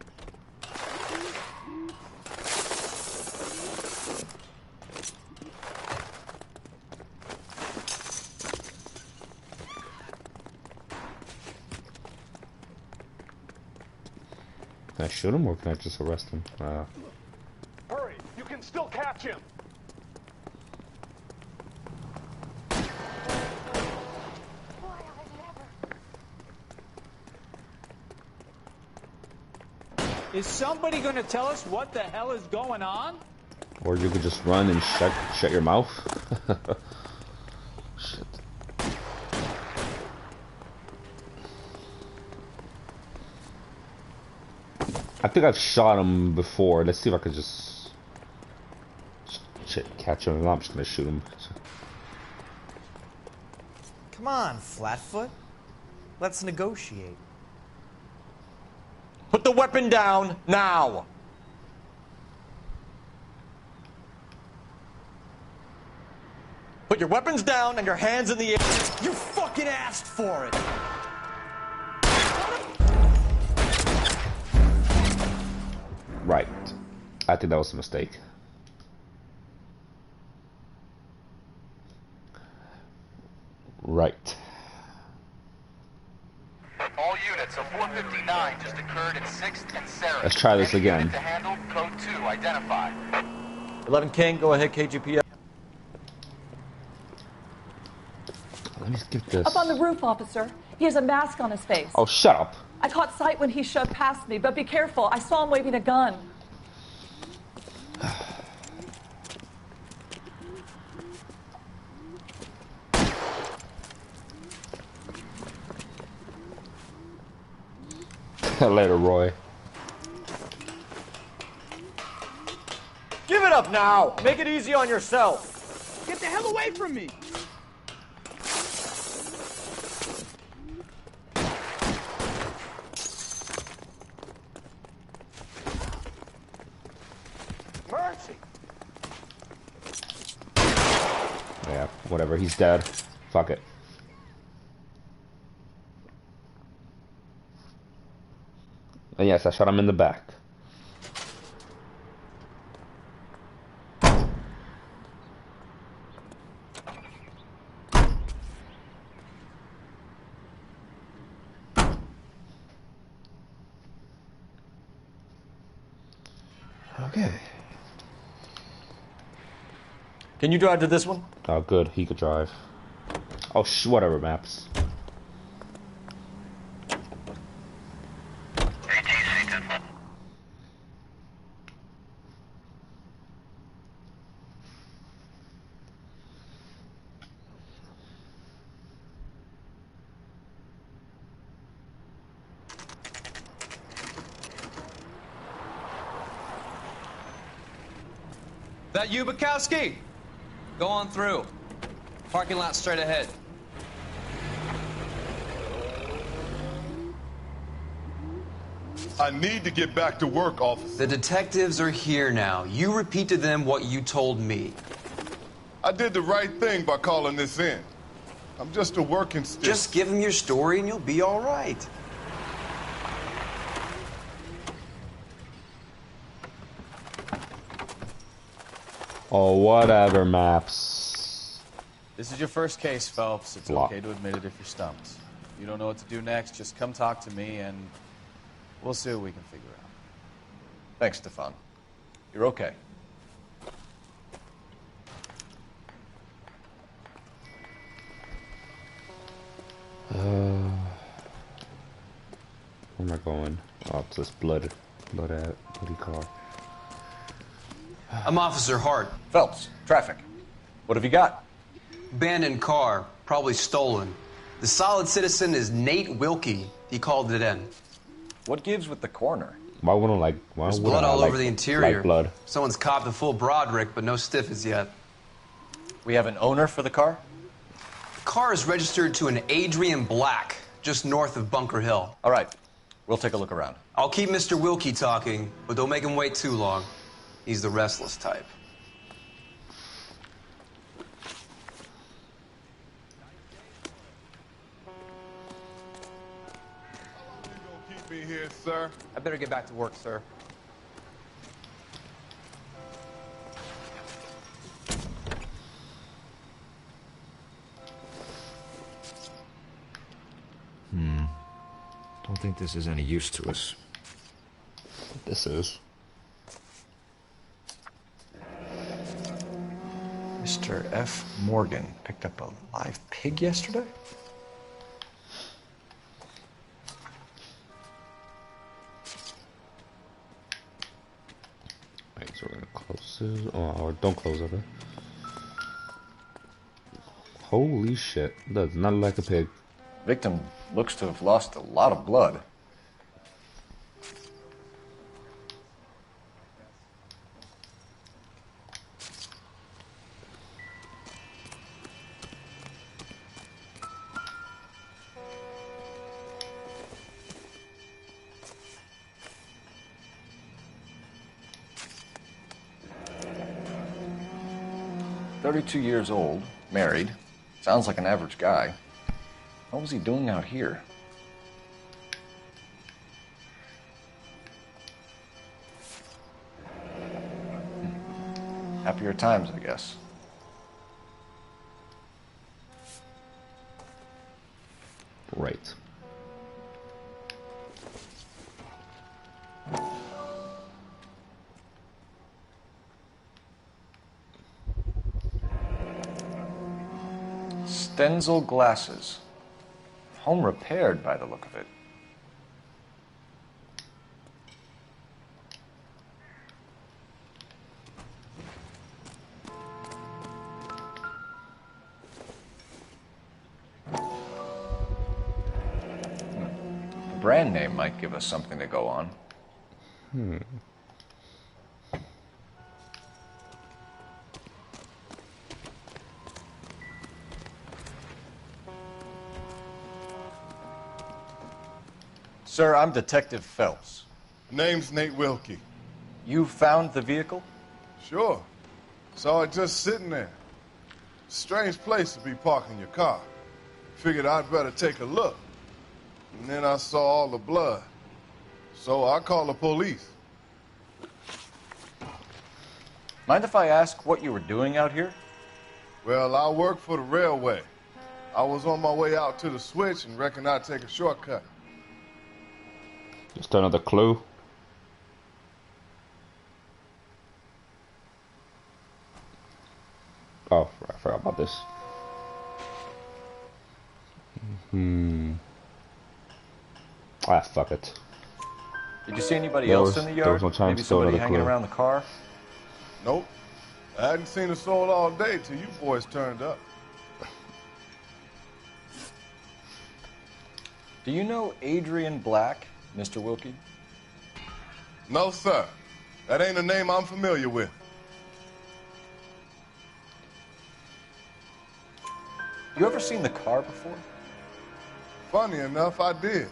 Can I shoot him or can I just arrest him? Hurry! You can still catch him! Is somebody gonna tell us what the hell is going on? Or you could just run and shut your mouth. Shit. I think I've shot him before. Let's see if I could just catch him. I'm just gonna shoot him. Come on, Flatfoot. Let's negotiate. Put the weapon down, now! Put your weapons down and your hands in the air. You fucking asked for it! Right. I think that was a mistake. Right. All units, a 459 just occurred in 6th and Saris. Let's try this Any again. unit to handle, code 2, identified. 11 King, go ahead, KGPS. Let me get this. Up on the roof, officer. He has a mask on his face. Oh, shut up. I caught sight when he shoved past me, but be careful. I saw him waving a gun. Later, Roy. Give it up now! Make it easy on yourself! Get the hell away from me! Mercy! Yeah, Whatever, he's dead. Fuck it. And yes, I shot him in the back. Okay. Can you drive to this one? Oh, good. He could drive. Oh, whatever, maps. That you, Bukowski? Go on through. Parking lot straight ahead. I need to get back to work, officer. The detectives are here now. You repeat to them what you told me. I did the right thing by calling this in. I'm just a working stick. Just give them your story and you'll be all right. Oh, whatever, maps. This is your first case, Phelps. It's okay to admit it if you're stumped. If you don't know what to do next, just come talk to me and we'll see what we can figure out. Thanks, Stefan. You're okay. Where am I going? Oh, it's this bloody car. I'm Officer Hart. Phelps, traffic. What have you got? Abandoned car, probably stolen. The solid citizen is Nate Wilkie. He called it in. What gives with the coroner? Why wouldn't like? Why There's wouldn't blood I all like, over the interior. Like blood. Someone's copped a full Broderick, but no stiff as yet. We have an owner for the car? The car is registered to an Adrian Black, just north of Bunker Hill. All right, we'll take a look around. I'll keep Mr. Wilkie talking, but don't make him wait too long. He's the restless type. Keep me here, sir. I better get back to work, sir. Don't think this is any use to us. This is. Mr. F. Morgan picked up a live pig yesterday? Right, so we're gonna close this. Oh, don't close it. Holy shit. Does not look like a pig. Victim looks to have lost a lot of blood. "32 years old, married. Sounds like an average guy. What was he doing out here?" Happier times, I guess. Right. Stenzel glasses. Home repaired by the look of it. The brand name might give us something to go on. Sir, I'm Detective Phelps. Name's Nate Wilkie. You found the vehicle? Sure. Saw it just sitting there. Strange place to be parking your car. Figured I'd better take a look. And then I saw all the blood. So I called the police. Mind if I ask what you were doing out here? Well, I work for the railway. I was on my way out to the switch and reckoned I'd take a shortcut. Just another clue. Oh, I forgot about this. Ah, fuck it. Did you see anybody else in the yard? There was no time Maybe to steal somebody another hanging clue. around the car? Nope. I hadn't seen a soul all day till you boys turned up. Do you know Adrian Black, Mr. Wilkie? No, sir. That ain't a name I'm familiar with. You ever seen the car before? Funny enough, I did.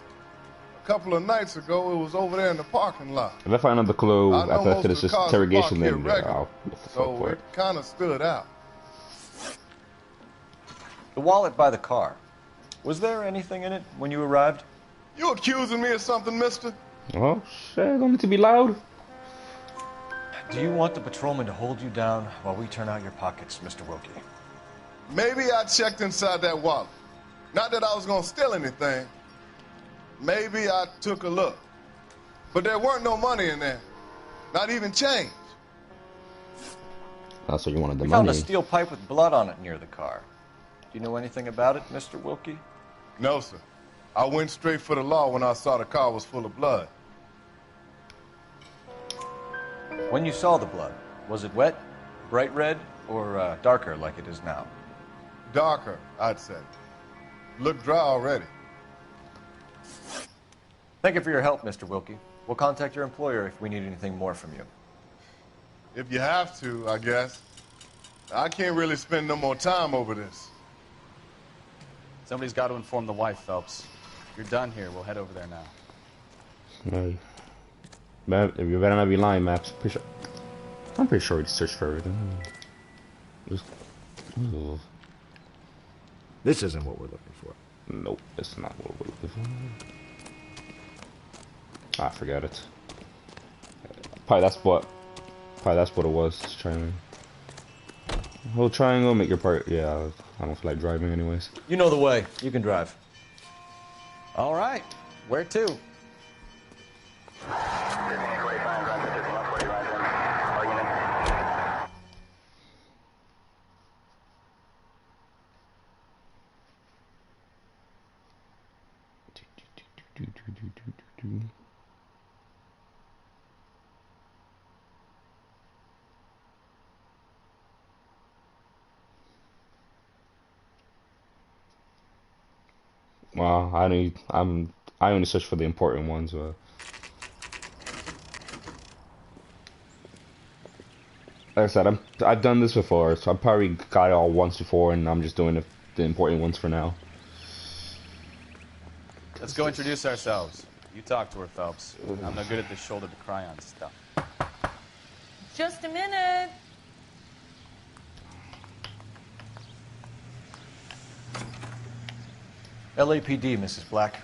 A couple of nights ago, it was over there in the parking lot. If I find another clue I know after I most finish of the this cars interrogation, park then here regular, I'll look the fuck so for it it. kind of stood out. The wallet by the car. Was there anything in it when you arrived? You accusing me of something, mister? Oh, shit, don't need to be loud. Do you want the patrolman to hold you down while we turn out your pockets, Mr. Wilkie? Maybe I checked inside that wallet. Not that I was going to steal anything. Maybe I took a look. But there weren't no money in there. Not even change. That's what you wanted the We money. found a steel pipe with blood on it near the car. Do you know anything about it, Mr. Wilkie? No, sir. I went straight for the law when I saw the car was full of blood. When you saw the blood, was it wet, bright red, or darker like it is now? Darker, I'd say. Looked dry already. Thank you for your help, Mr. Wilkie. We'll contact your employer if we need anything more from you. If you have to, I guess. I can't really spend no more time over this. Somebody's got to inform the wife, Phelps. If you're done here, we'll head over there now. Hey. Man, if you better not be lying, Max. I'm pretty sure he searched for everything. Just, ugh. This isn't what we're looking for. Nope, it's not what we're looking for. I forgot it. Probably that's what it was. Just trying to whole triangle, make your part. Yeah, I don't feel like driving anyways. You know the way. You can drive. All right. Where to? Well, I only search for the important ones. Like I said, I've done this before, so I probably got it all once before, and I'm just doing the important ones for now. Let's go introduce ourselves. You talk to her, Phelps. I'm no good at this shoulder to cry on stuff. Just a minute. LAPD, Mrs. Black.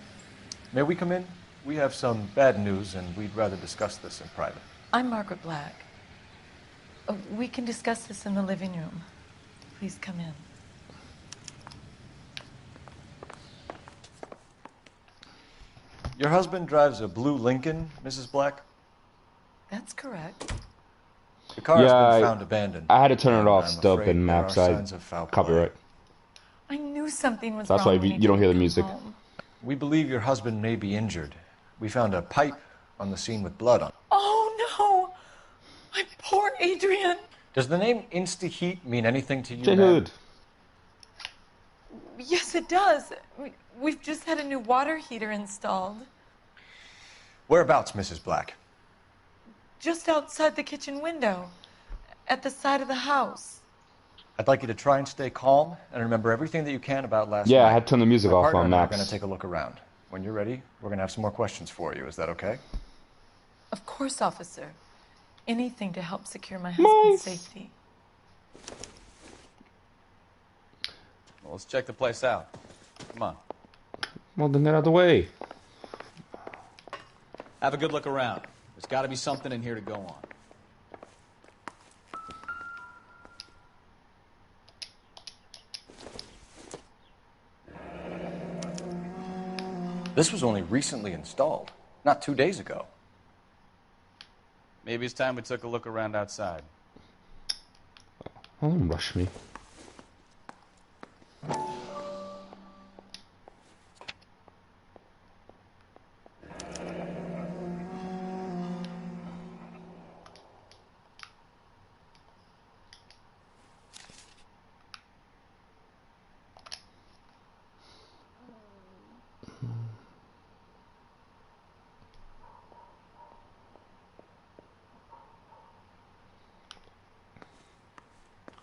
May we come in? We have some bad news, and we'd rather discuss this in private. I'm Margaret Black. We can discuss this in the living room. Please come in. Your husband drives a blue Lincoln, Mrs. Black? That's correct. The car has been found abandoned. I had to turn it off, I'm stub, afraid and there are maps. signs of foul play. Copyright. I knew something was That's wrong. why when you don't hear the didn't music. come home. We believe your husband may be injured. We found a pipe on the scene with blood on it. Oh, no. My poor Adrian. Does the name Insta-Heat mean anything to you, J. ma'am? Hood. Yes, it does. We've just had a new water heater installed. Whereabouts, Mrs. Black? Just outside the kitchen window. At the side of the house. I'd like you to try and stay calm and remember everything that you can about last night. Yeah, I had to turn the music My off partner on and I are maps. going to take a look around. When you're ready, we're going to have some more questions for you. Is that okay? Of course, officer. Anything to help secure my husband's safety. Well, let's check the place out. Come on. Well, then get out of the way. Have a good look around. There's got to be something in here to go on. This was only recently installed, not 2 days ago. Maybe it's time we took a look around outside. Don't rush me.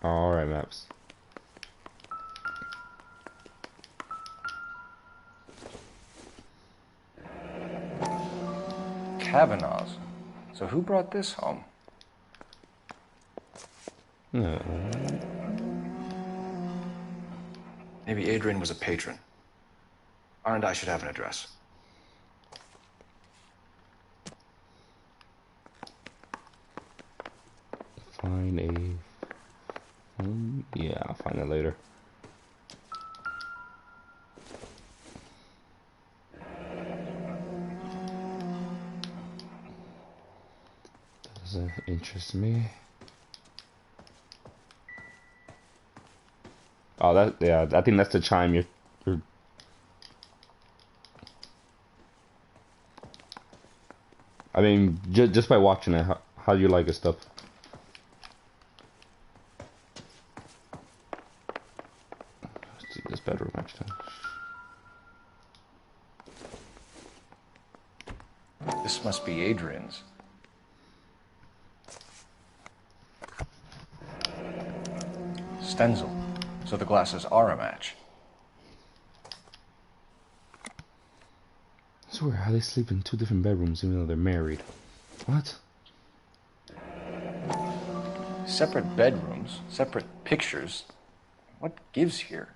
All right, maps. Kavanaugh's. So who brought this home? No. Maybe Adrian was a patron. R&I should have an address. Find a... yeah, I'll find it later. Doesn't interest me. Oh, that, yeah, I think that's the chime you're I mean, just by watching it, how do you like it stuff? Let's see this bedroom actually. This must be Adrian's. Stenzel. So the glasses are a match. I swear, how they sleep in 2 different bedrooms even though they're married? What? Separate bedrooms, separate pictures. What gives here?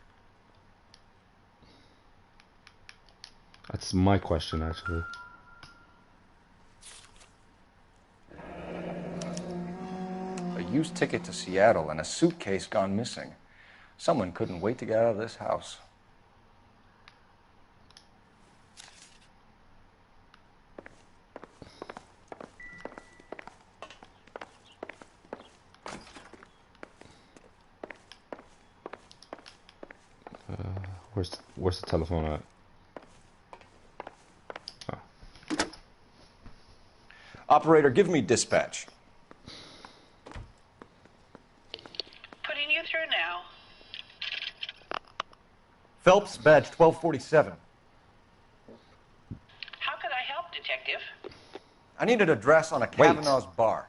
That's my question, actually. A used ticket to Seattle and a suitcase gone missing. Someone couldn't wait to get out of this house. Where's the telephone at? Oh. Operator, give me dispatch. Putting you through now. Phelps, badge 1247. How could I help, Detective? I need an address on a Kavanaugh's bar.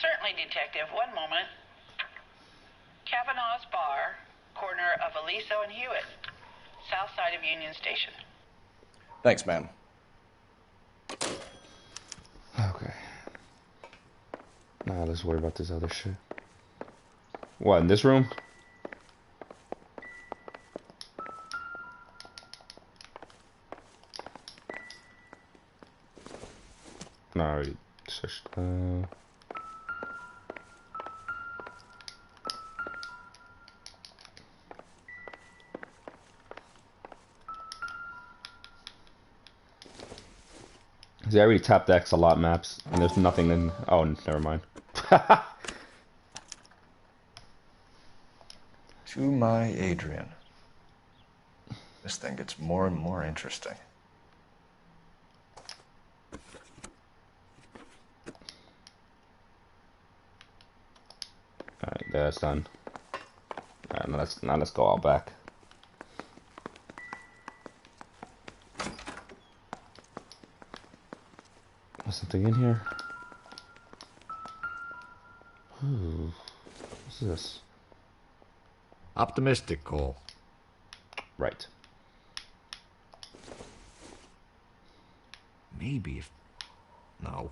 Certainly, Detective. One moment. Kavanaugh's Bar, corner of Aliso and Hewitt, south side of Union Station. Thanks, ma'am. Okay. Now let's worry about this other shit. What, in this room? No, I already searched. See, I already tapped X a lot maps, and there's nothing in. Oh, never mind. To my Adrian. This thing gets more and more interesting. Alright, that's done. Alright, now let's go all back. There's something in here. Ooh, what's this? Optimistic, Cole. Right. Maybe if... No.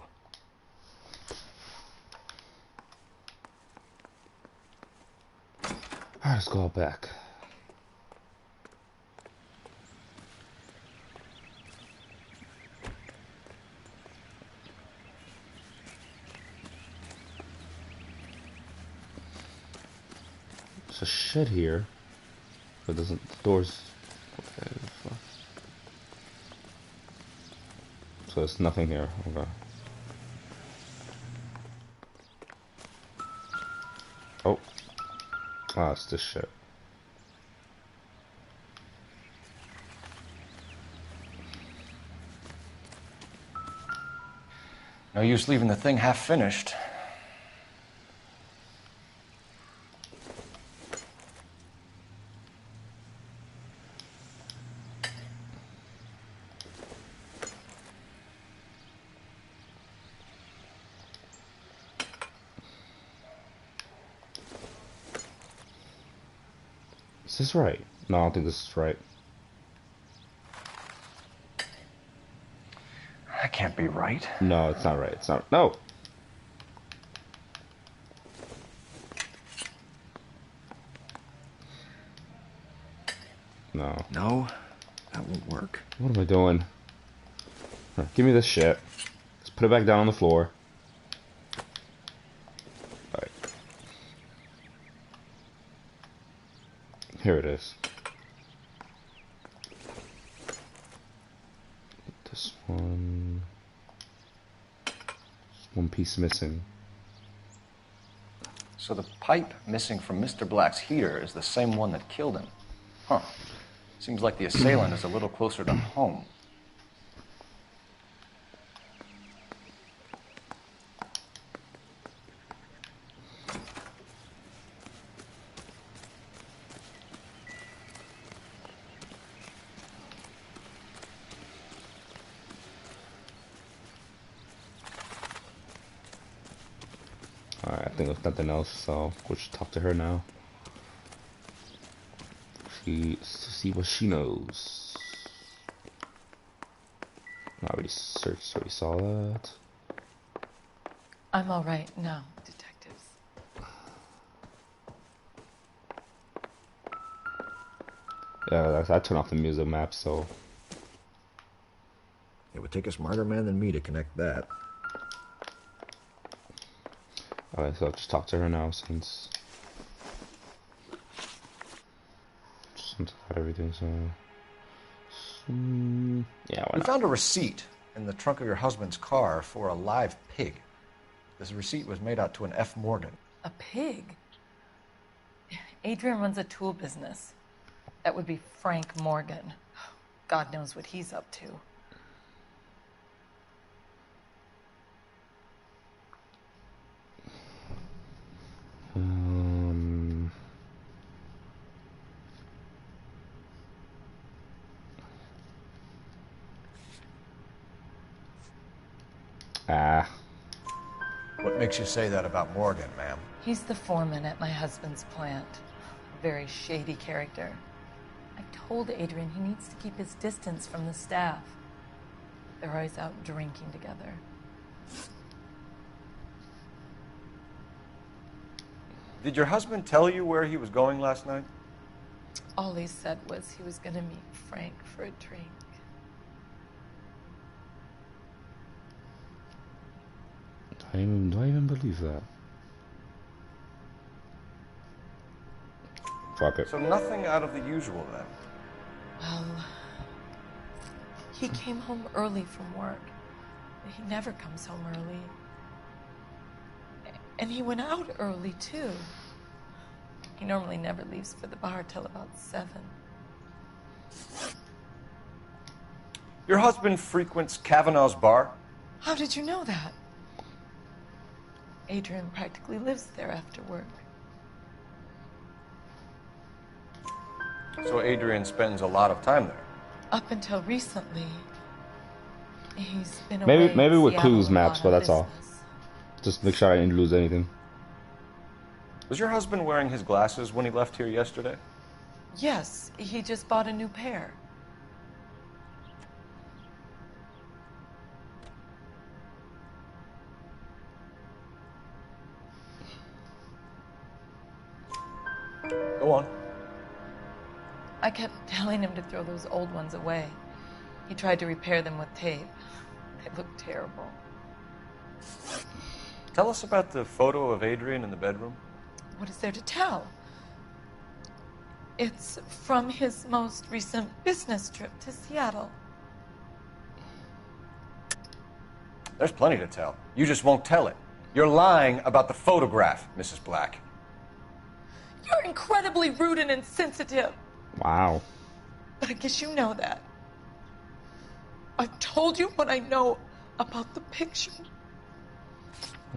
Alright, let's go all back. There's a shed here. But doesn't the doors? Okay. Fuck. So there's nothing here. Okay. Oh. Ah, it's this shit. No use leaving the thing half finished. Is this right? No, I don't think this is right. That can't be right. No, it's not right. It's not. No. No. No, that won't work. What am I doing? Huh, give me this shit. Let's put it back down on the floor. Alright. Here it is. This one. There's one piece missing. So the pipe missing from Mr. Black's heater is the same one that killed him. Huh. Seems like the assailant is a little closer to home. Alright, I think there's nothing else, so we'll just talk to her now. See what she knows. I already searched, already saw that. I'm all right now, detectives. Yeah, I turned off the music map, so. It would take a smarter man than me to connect that. Alright, so I'll just talk to her now since. Everything, so yeah, why We not? found a receipt in the trunk of your husband's car for a live pig. This receipt was made out to an F. Morgan. A pig? Adrian runs a tool business. That would be Frank Morgan. God knows what he's up to. What makes you say that about Morgan, ma'am? He's the foreman at my husband's plant. A very shady character. I told Adrian he needs to keep his distance from the staff. They're always out drinking together. Did your husband tell you where he was going last night? All he said was he was going to meet Frank for a drink. Do I even believe that? Fuck it. So nothing out of the usual then? Well, he came home early from work. He never comes home early. And he went out early, too. He normally never leaves for the bar till about 7. Your husband frequents Kavanaugh's bar? How did you know that? Adrian practically lives there after work. So Adrian spends a lot of time there? Up until recently, he's been away Maybe in with Seattle clues on maps, a but that's all. business. Just make sure I didn't lose anything. Was your husband wearing his glasses when he left here yesterday? Yes, he just bought a new pair. Go on. I kept telling him to throw those old ones away. He tried to repair them with tape. They looked terrible. Tell us about the photo of Adrian in the bedroom. What is there to tell? It's from his most recent business trip to Seattle. There's plenty to tell. You just won't tell it. You're lying about the photograph, Mrs. Black. You're incredibly rude and insensitive. Wow. But I guess you know that. I've told you what I know about the picture.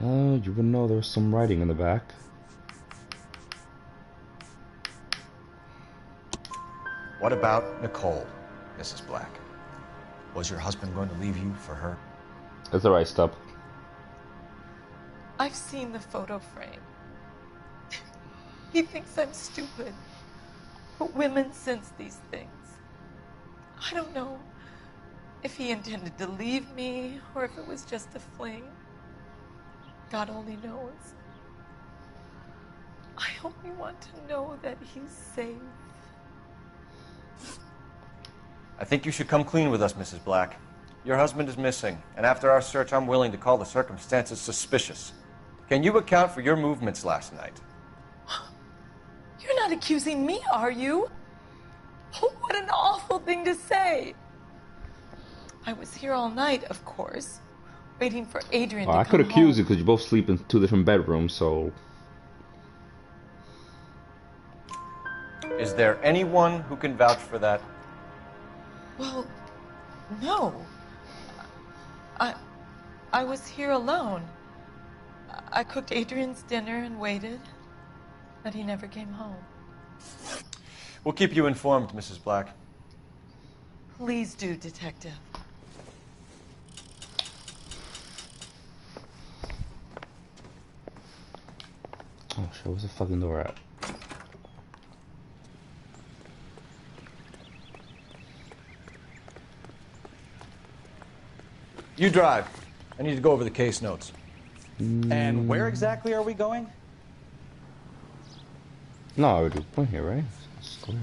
You would know there was some writing in the back. What about Nicole, Mrs. Black? Was your husband going to leave you for her? That's alright, stop. I've seen the photo frame. He thinks I'm stupid. But women sense these things. I don't know if he intended to leave me or if it was just a fling. God only knows. I only want to know that he's safe. I think you should come clean with us, Mrs. Black. Your husband is missing, and after our search, I'm willing to call the circumstances suspicious. Can you account for your movements last night? You're not accusing me, are you? Oh, what an awful thing to say. I was here all night, of course, waiting for Adrian to come I could home. accuse you because you both sleep in 2 different bedrooms, so... Is there anyone who can vouch for that? Well, no. I was here alone. I cooked Adrian's dinner and waited, but he never came home. We'll keep you informed, Mrs. Black. Please do, Detective. Oh shit, where's the fucking door at? You drive. I need to go over the case notes. And where exactly are we going? No, I already went here, right? It's clear.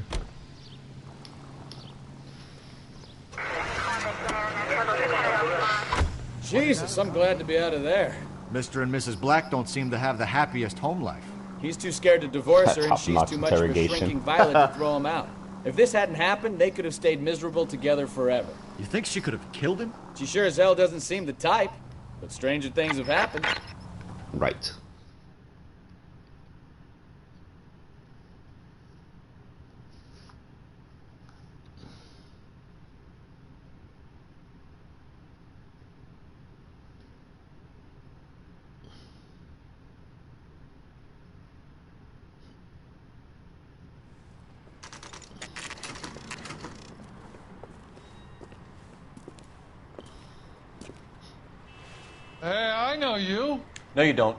Jesus, I'm glad to be out of there. Mr. and Mrs. Black don't seem to have the happiest home life. He's too scared to divorce her, and she's Top-notch too much of a interrogation. shrinking violet to throw him out. If this hadn't happened, they could have stayed miserable together forever. You think she could have killed him? She sure as hell doesn't seem the type, but stranger things have happened. Right. Hey, I know you. No, you don't.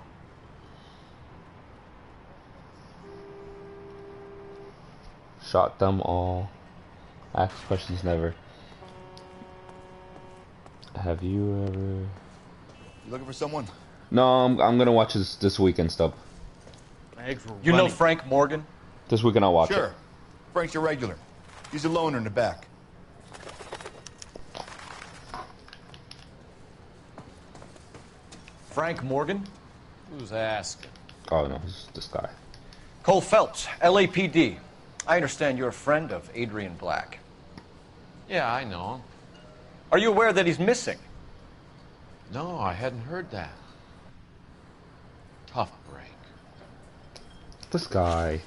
Shot them all. Ask questions never. Have you ever... You looking for someone? No, I'm gonna watch this weekend stuff. You know Frank Morgan? This weekend I'll watch it. Sure. Frank's your regular. He's a loner in the back. Frank Morgan? Who's asking? Oh no, it's this guy. Cole Phelps, LAPD. I understand you're a friend of Adrian Black. Yeah, I know him. Are you aware that he's missing? No, I hadn't heard that. Tough break. This guy.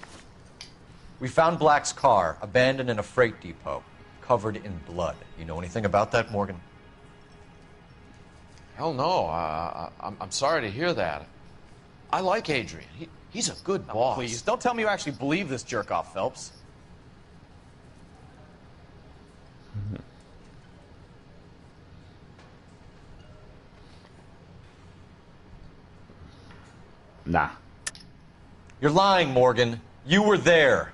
We found Black's car abandoned in a freight depot, covered in blood. You know anything about that, Morgan? Hell no. I'm sorry to hear that. I like Adrian. He's a good boss. Please, don't tell me you actually believe this jerk-off, Phelps. Nah. You're lying, Morgan. You were there.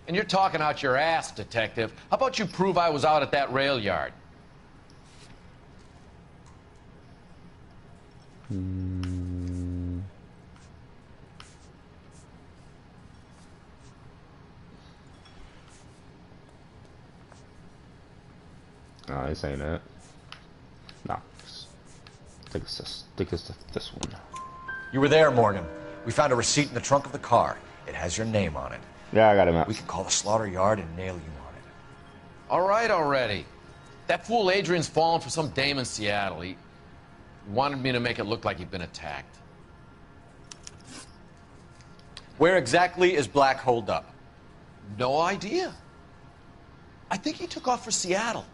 And you're talking out your ass, detective. How about you prove I was out at that rail yard? No, this ain't it. No. Think it's this one. You were there, Morgan. We found a receipt in the trunk of the car. It has your name on it. Yeah, I got him out. We can call the slaughter yard and nail you on it. All right already. That fool Adrian's fallen for some dame in Seattle. He wanted me to make it look like he'd been attacked. Where exactly is Black holed up? No idea. I think he took off for Seattle.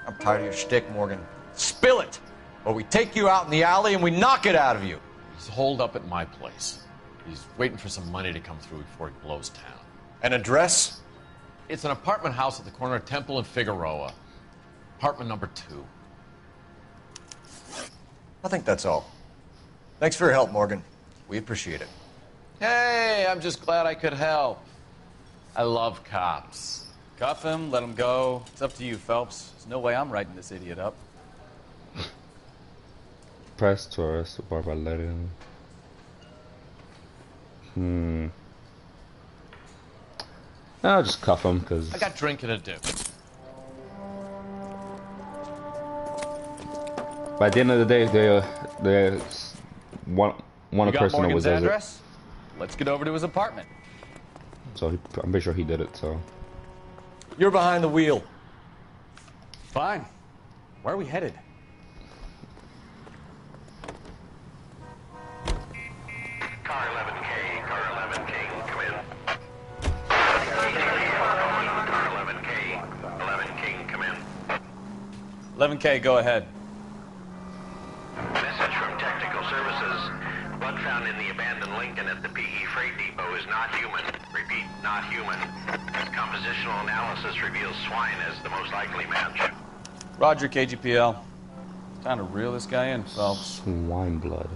I'm tired of your shtick, Morgan. Spill it, or we take you out in the alley and we knock it out of you. He's holed up at my place. He's waiting for some money to come through before he blows town. An address? It's an apartment house at the corner of Temple and Figueroa. Apartment number 2. I think that's all. Thanks for your help, Morgan. We appreciate it. Hey, I'm just glad I could help. I love cops. Cuff him, let him go. It's up to you, Phelps. There's no way I'm writing this idiot up. Press to arrest the bar by letting. I'll just cuff him because I got drinking to do. By the end of the day, they one You got person that was Morgan's address? Let's get over to his apartment. So I'm pretty sure he did it. So you're behind the wheel. Fine. Where are we headed? Car 11K, car 11K, come in. Car 11K, 11K, come in. 11K, go ahead. Message from Technical Services. Blood found in the abandoned Lincoln at the PE Freight Depot is not human. Repeat, not human. Compositional analysis reveals swine as the most likely match. Roger, KGPL. Time to reel this guy in, Phelps. Swine blood.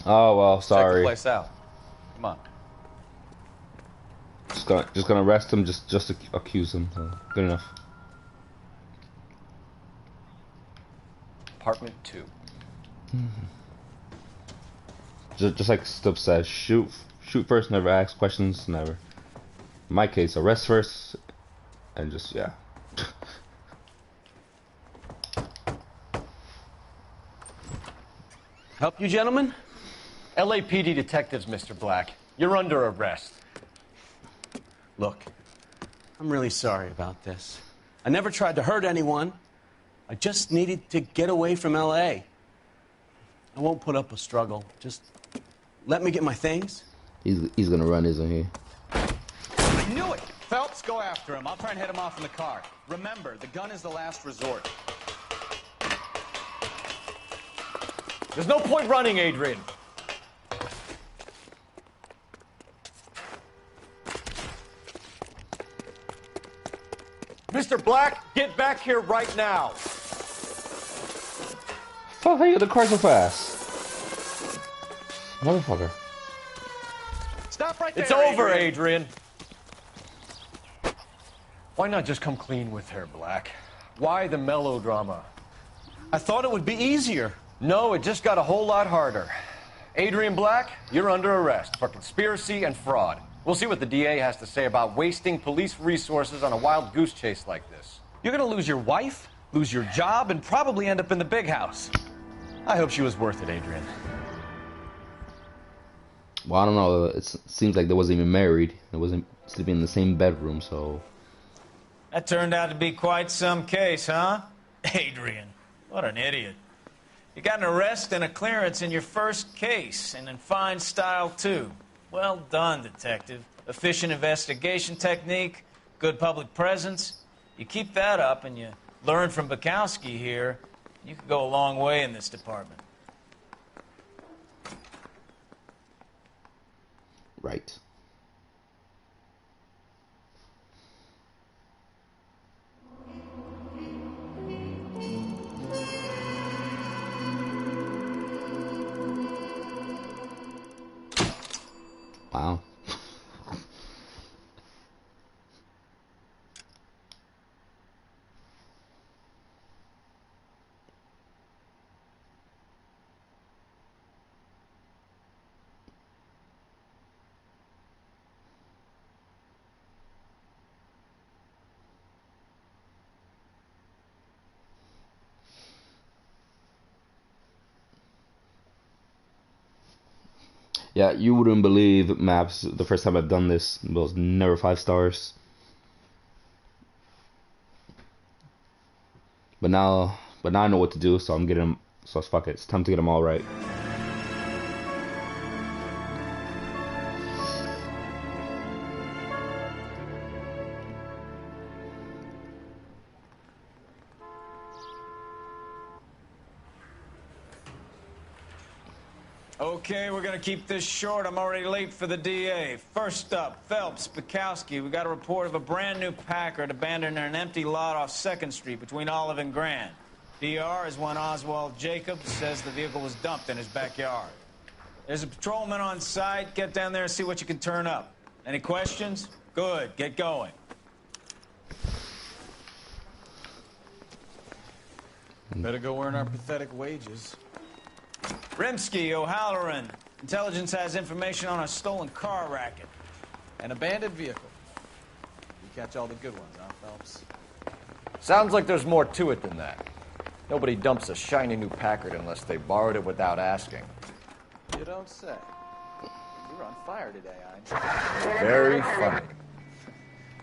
Oh well, sorry. Check the place out. Come on. Just gonna arrest him, just to accuse him. So, good enough. Apartment 2. Just like Stubb says, shoot first, never ask questions, never. In my case, arrest first, and just yeah. Help you, gentlemen? LAPD detectives, Mr. Black. You're under arrest. Look, I'm really sorry about this. I never tried to hurt anyone. I just needed to get away from L.A. I won't put up a struggle. Just let me get my things. He's gonna run, isn't he? I knew it! Phelps, go after him. I'll try and head him off in the car. Remember, the gun is the last resort. There's no point running, Adrian. Mr. Black, get back here right now. Fuck, how you get the car so fast? Motherfucker. Stop right there. It's over, Adrian. Why not just come clean with her, Black? Why the melodrama? I thought it would be easier. No, it just got a whole lot harder. Adrian Black, you're under arrest for conspiracy and fraud. We'll see what the DA has to say about wasting police resources on a wild goose chase like this. You're gonna lose your wife, lose your job, and probably end up in the big house. I hope she was worth it, Adrian. Well, I don't know. It seems like they wasn't even married. They wasn't sleeping in the same bedroom, so. That turned out to be quite some case, huh? Adrian, what an idiot. You got an arrest and a clearance in your first case, and in fine style, too. Well done, detective. Efficient investigation technique, good public presence. You keep that up and you learn from Bukowski here, you could go a long way in this department. Right. Wow. Yeah, you wouldn't believe maps. The first time I've done this was never 5 stars. But now I know what to do, so I'm getting them. So fuck it. It's time to get them all right. Okay, we're gonna keep this short. I'm already late for the DA. First up, Phelps, Bukowski. We got a report of a brand new Packard abandoned in an empty lot off 2nd Street between Olive and Grand. DR is one Oswald Jacobs, says the vehicle was dumped in his backyard. There's a patrolman on site. Get down there and see what you can turn up. Any questions? Good, get going. Better go earn our pathetic wages. Rimsky, O'Halloran. Intelligence has information on a stolen car racket. An abandoned vehicle. You catch all the good ones, huh, Phelps? Sounds like there's more to it than that. Nobody dumps a shiny new Packard unless they borrowed it without asking. You don't say. You're on fire today, Ein. Very funny.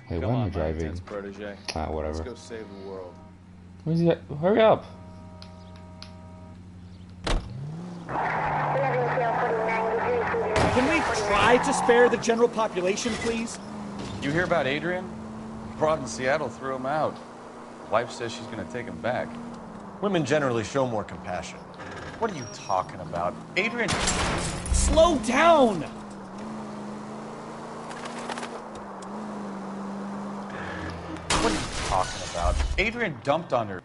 Wait, Come why am I on, driving? intense protege. Whatever. Let's go save the world. Where's he at? Hurry up! Can we try to spare the general population, please? You hear about Adrian? Broad in Seattle threw him out. Wife says she's gonna take him back. Women generally show more compassion. What are you talking about? Adrian... Slow down! What are you talking about? Adrian dumped on her.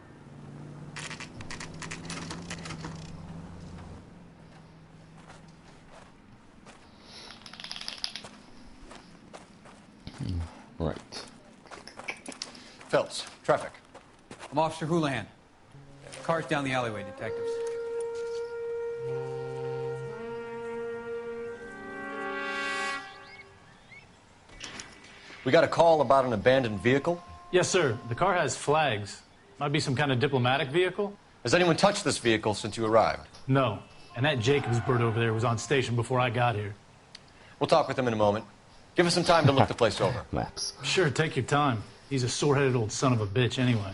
Right. Phelps, traffic. I'm Officer Houlihan. Car's down the alleyway, detectives. We got a call about an abandoned vehicle? Yes, sir. The car has flags. Might be some kind of diplomatic vehicle. Has anyone touched this vehicle since you arrived? No. And that Jacobs bird over there was on station before I got here. We'll talk with him in a moment. Give us some time to look the place over. Maps. Sure, take your time. He's a sore-headed old son of a bitch anyway.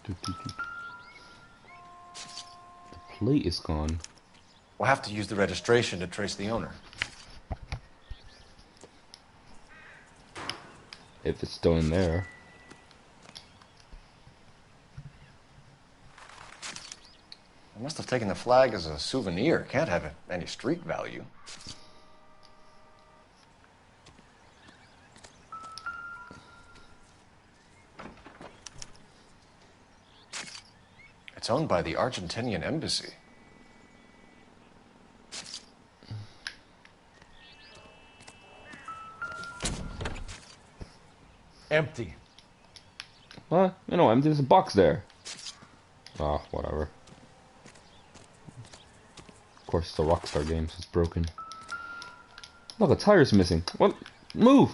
The plate is gone. We'll have to use the registration to trace the owner. If it's still in there. I must have taken the flag as a souvenir. Can't have any street value. It's owned by the Argentinian embassy. Empty. What? You know, there's a box there. Oh, whatever. Of course, it's a Rockstar game, so it's broken. Look, a tire's missing. What? Move!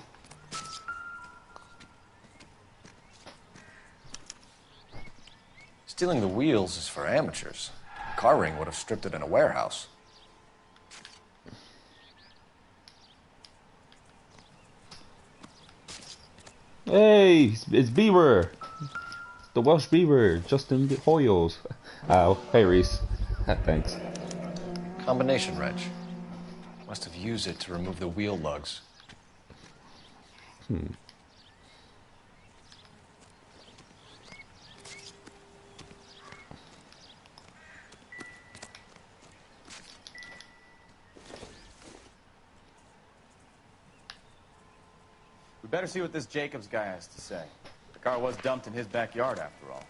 Stealing the wheels is for amateurs. Car ring would have stripped it in a warehouse. Hey, it's Beaver! The Welsh Beaver, Justin Hoyles. Oh, hey Reese. Thanks. Combination wrench. Must have used it to remove the wheel lugs. We better see what this Jacobs guy has to say. The car was dumped in his backyard, after all.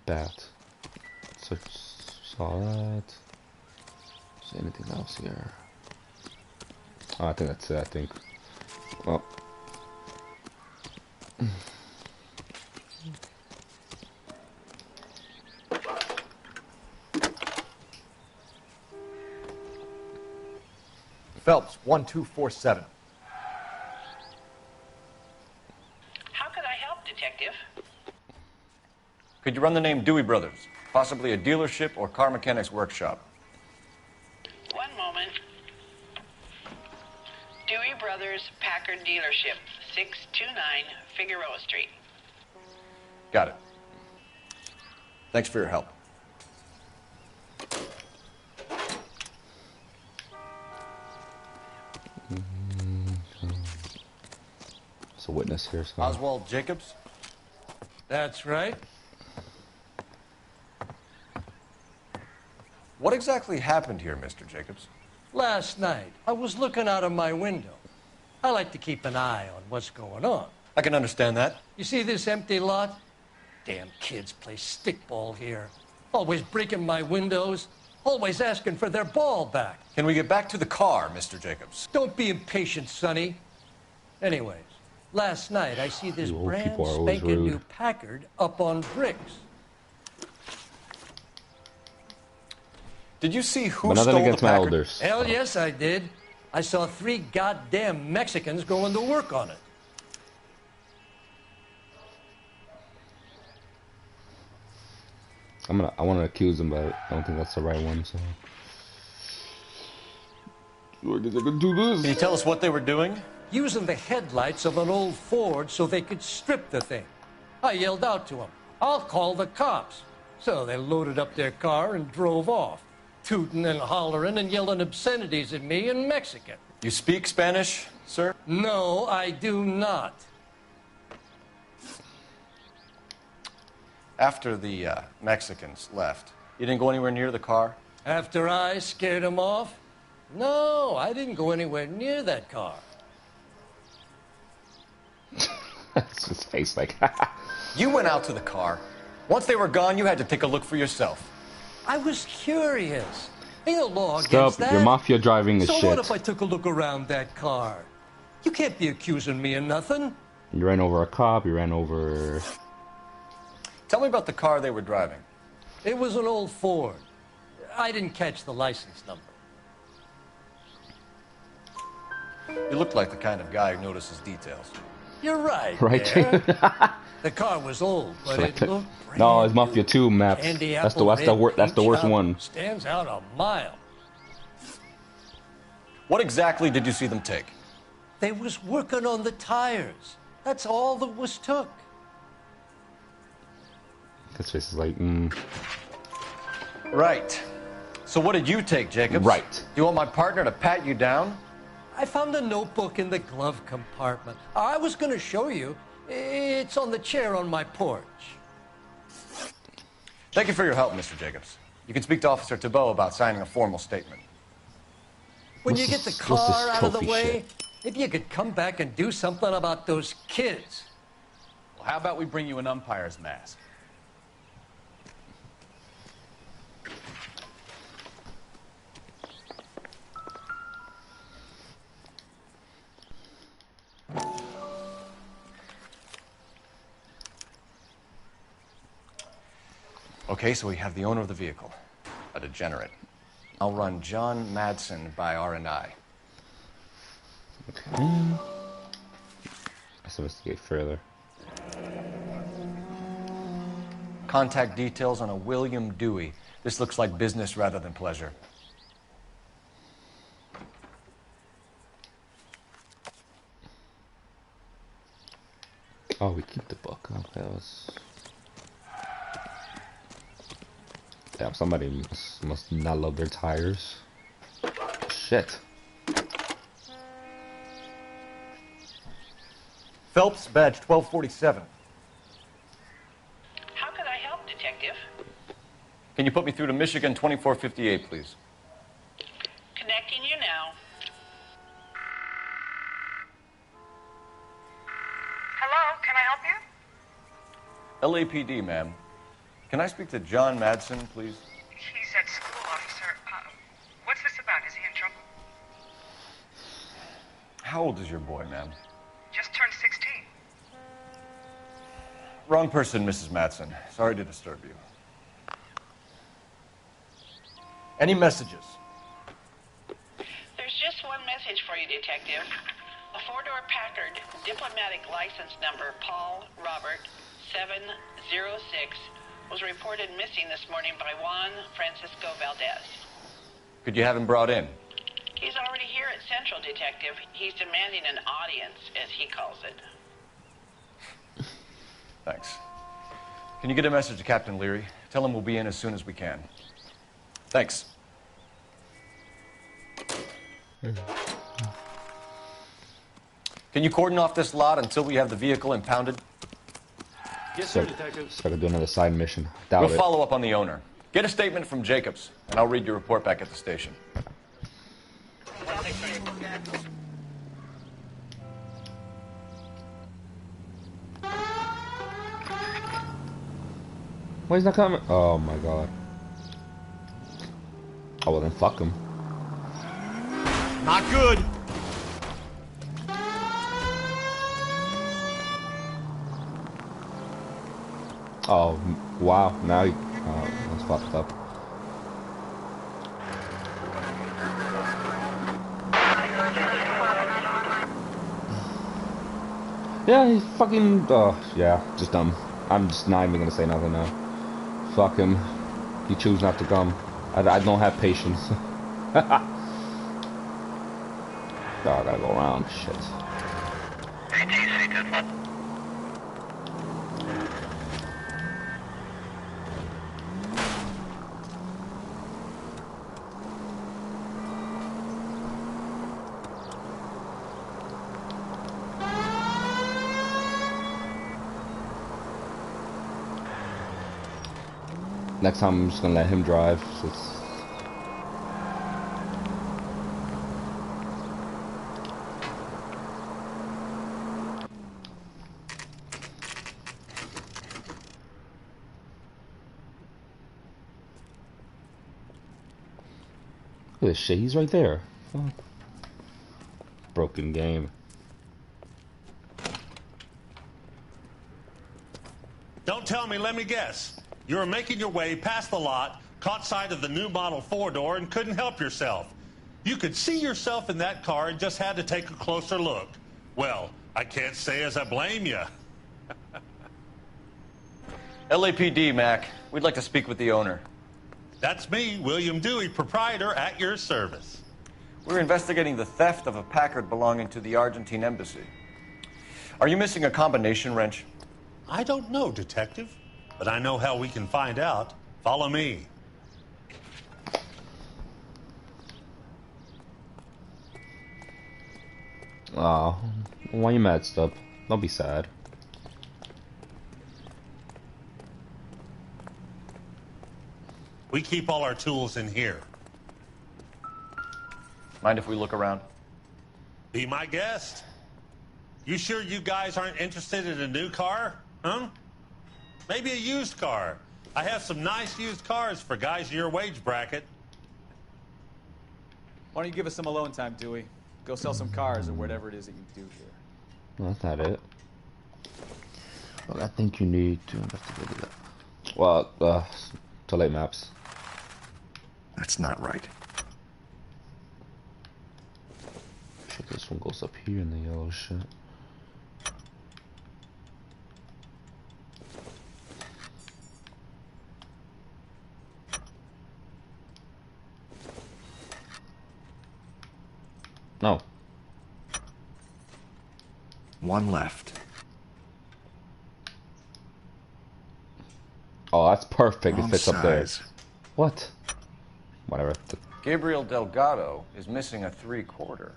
that. So saw that. Is there anything else here? Oh, I think that's it. I think. Well. Phelps, 1247. How could I help, Detective? Could you run the name Dewey Brothers? Possibly a dealership or car mechanics workshop. One moment. Dewey Brothers Packard Dealership, 629 Figueroa Street. Got it. Thanks for your help. There's a witness here, so. Oswald Jacobs? That's right. What exactly happened here, Mr. Jacobs? Last night, I was looking out of my window. I like to keep an eye on what's going on. I can understand that. You see this empty lot? Damn kids play stickball here. Always breaking my windows. Always asking for their ball back. Can we get back to the car, Mr. Jacobs? Don't be impatient, Sonny. Anyways, last night I see this brand spanking new Packard up on bricks. Did you see who nothing stole against the my Packard? elders. Hell yes, I did. I saw 3 goddamn Mexicans going to work on it. I want to accuse him, but I don't think that's the right one. So. I guess I can do this. Can you tell us what they were doing? Using the headlights of an old Ford so they could strip the thing. I yelled out to them, "I'll call the cops." So they loaded up their car and drove off, tooting and hollering and yelling obscenities at me in Mexican. You speak Spanish, sir? No, I do not. After the Mexicans left, you didn't go anywhere near the car? After I scared them off? No, I didn't go anywhere near that car. That's his face like. You went out to the car. Once they were gone, you had to take a look for yourself. I was curious. Ain't no law Stop, against that. your mafia driving is so shit. what if I took a look around that car? You can't be accusing me of nothing. You ran over a cop, you ran over... Tell me about the car they were driving. It was an old Ford. I didn't catch the license number. You look like the kind of guy who notices details. You're right. Right. The car was old, but it looked brand No, it's Mafia 2 maps. Candy That's apple the worst red one. Stands out a mile. What exactly did you see them take? They was working on the tires. That's all that was took. His face is like, Right. So what did you take, Jacobs? Right. Do you want my partner to pat you down? I found a notebook in the glove compartment. I was going to show you. It's on the chair on my porch. Thank you for your help, Mr. Jacobs. You can speak to Officer Thibault about signing a formal statement. When you get the car out of the way, maybe you could come back and do something about those kids. Well, how about we bring you an umpire's mask? Okay, so we have the owner of the vehicle, a degenerate. I'll run John Madsen by R&I. okay. Let's investigate further. Contact details on a William Dewey. This looks like business rather than pleasure. Oh, we keep the book. Okay, that was... Damn, somebody must not love their tires. Shit. Phelps, badge 1247. How could I help, Detective? Can you put me through to Michigan 2458, please? Connecting you now. Hello, can I help you? LAPD, ma'am. Can I speak to John Madsen, please? He's at school, officer. What's this about? Is he in trouble? How old is your boy, ma'am? Just turned 16. Wrong person, Mrs. Madsen. Sorry to disturb you. Any messages? There's just one message for you, Detective. A four-door Packard, diplomatic license number Paul Robert 706, was reported missing this morning by Juan Francisco Valdez. Could you have him brought in? He's already here at Central, Detective. He's demanding an audience, as he calls it. Thanks. Can you get a message to Captain Leary? Tell him we'll be in as soon as we can. Thanks. Can you cordon off this lot until we have the vehicle impounded? Yes, sir, Detective. So I could do another side mission. Doubt We'll it. follow up on the owner. Get a statement from Jacobs, and I'll read your report back at the station. Why is not coming? Oh my god. Oh well then fuck him. Not good. Oh wow, now he that's fucked up. Yeah, he's fucking yeah, just dumb. I'm just not even gonna say nothing now. Fuck him. He choose not to come. I don't have patience. Oh, I gotta go around. Shit. Next time I'm just gonna let him drive. So it's... Look at this shit, he's right there. Fuck. Broken game. Don't tell me, let me guess. You were making your way past the lot, caught sight of the new model four-door, and couldn't help yourself. You could see yourself in that car and just had to take a closer look. Well, I can't say as I blame you. LAPD, Mac. We'd like to speak with the owner. That's me, William Dewey, proprietor, at your service. We're investigating the theft of a Packard belonging to the Argentine embassy. Are you missing a combination wrench? I don't know, Detective, but I know how we can find out. Follow me. Aw, why you mad, Stub? Don't be sad. We keep all our tools in here. Mind if we look around? Be my guest. You sure you guys aren't interested in a new car? Huh? Maybe a used car. I have some nice used cars for guys in your wage bracket. Why don't you give us some alone time, Dewey? Go sell some cars or whatever it is that you do here. No, that's not it. Well, I think you need to investigate that. Well, too late maps. That's not right. Shit, this one goes up here in the yellow shit. No. One left. Oh, that's perfect. Wrong It fits up there. size. What? Whatever. Gabriel Delgado is missing a 3/4.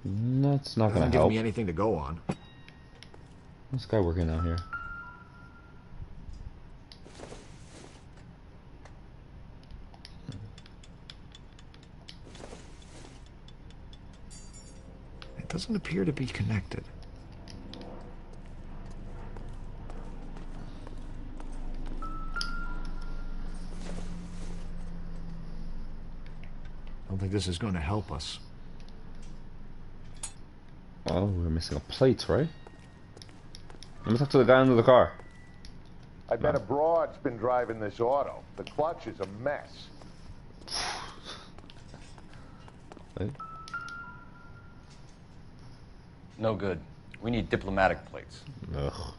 That's not gonna Doesn't give help. me anything to go on. What's this guy working out here? doesn't appear to be connected. I don't think this is going to help us. Oh, we're missing a plate, right? Let me talk to the guy under the car. I bet a broad's been driving this auto. The clutch is a mess. Right? No good. We need diplomatic plates. Ugh.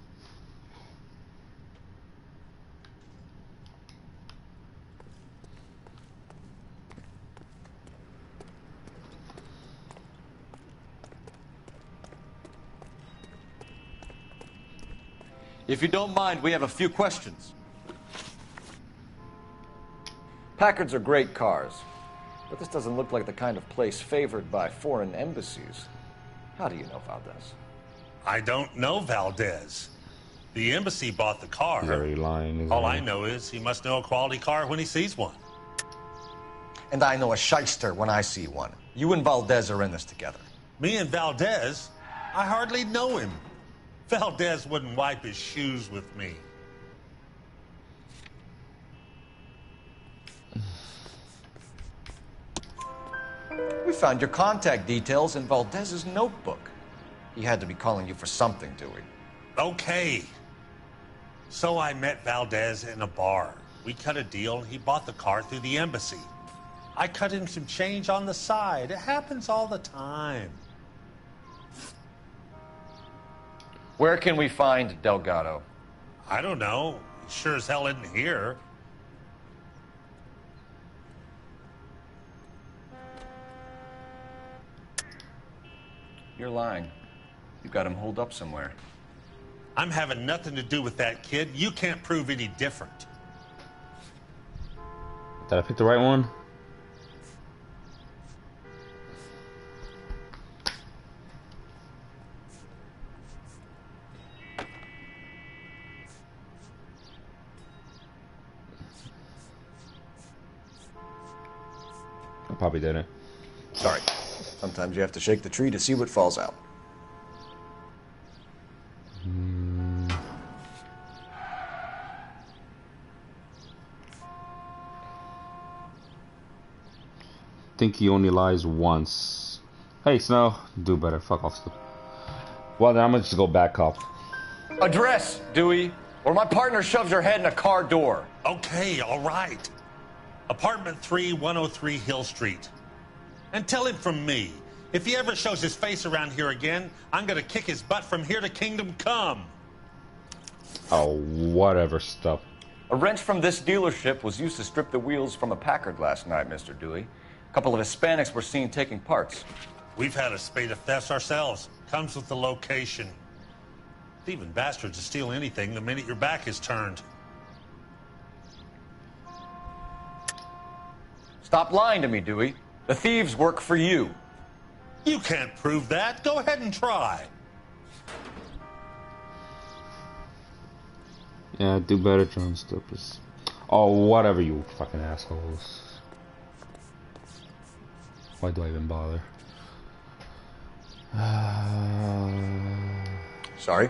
If you don't mind, we have a few questions. Packards are great cars, but this doesn't look like the kind of place favored by foreign embassies. How do you know Valdez? I don't know Valdez. The embassy bought the car. He's already lying. Isn't All he? I know is he must know a quality car when he sees one. And I know a shyster when I see one. You and Valdez are in this together. Me and Valdez? I hardly know him. Valdez wouldn't wipe his shoes with me. We found your contact details in Valdez's notebook. He had to be calling you for something, Dewey. Okay. So I met Valdez in a bar. We cut a deal and he bought the car through the embassy. I cut him some change on the side. It happens all the time. Where can we find Delgado? I don't know. He sure as hell isn't here. You're lying. You got him holed up somewhere. I'm having nothing to do with that kid. You can't prove any different. Did I pick the right one? I probably didn't. Sorry. Sometimes you have to shake the tree to see what falls out. Think he only lies once. Hey, Snow, do better. Fuck off, Snow. Well, then I'm gonna just go back up. Address, Dewey, or my partner shoves your head in a car door. Okay, all right. Apartment 3, 103 Hill Street. And tell him from me, if he ever shows his face around here again, I'm gonna kick his butt from here to Kingdom Come. Oh, whatever stuff. A wrench from this dealership was used to strip the wheels from a Packard last night, Mr. Dewey. A couple of Hispanics were seen taking parts. We've had a spate of thefts ourselves. Comes with the location. Thieving bastards will steal anything the minute your back is turned. Stop lying to me, Dewey. The thieves work for you. You can't prove that. Go ahead and try. Yeah, do better, John Stupid. Oh, whatever, you fucking assholes. Why do I even bother? Sorry.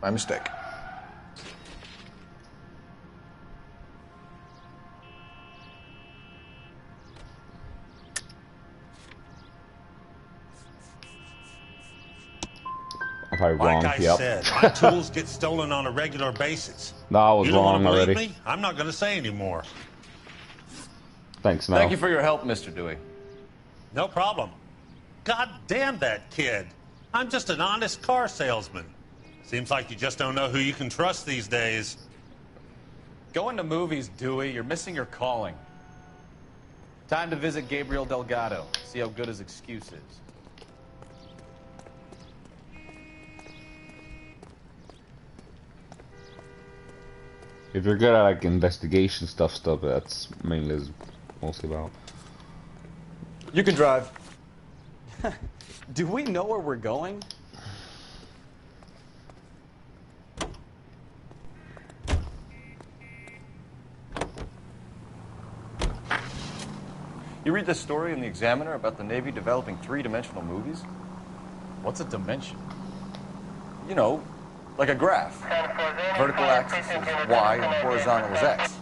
My mistake. I'm probably wrong. Like I Yep. said, my tools get stolen on a regular basis. No, I was You don't wrong want to believe already. me? I'm not going to say anymore. Thanks, Snow. Thank you for your help, Mr. Dewey. No problem. God damn that kid. I'm just an honest car salesman. Seems like you just don't know who you can trust these days. Going to movies, Dewey. You're missing your calling. Time to visit Gabriel Delgado. See how good his excuse is. If you're good at like investigation stuff, that's mainly is mostly about. You can drive. Do we know where we're going? You read this story in the Examiner about the Navy developing three-dimensional movies? What's a dimension? You know, like a graph. Vertical axis is Y and horizontal is X.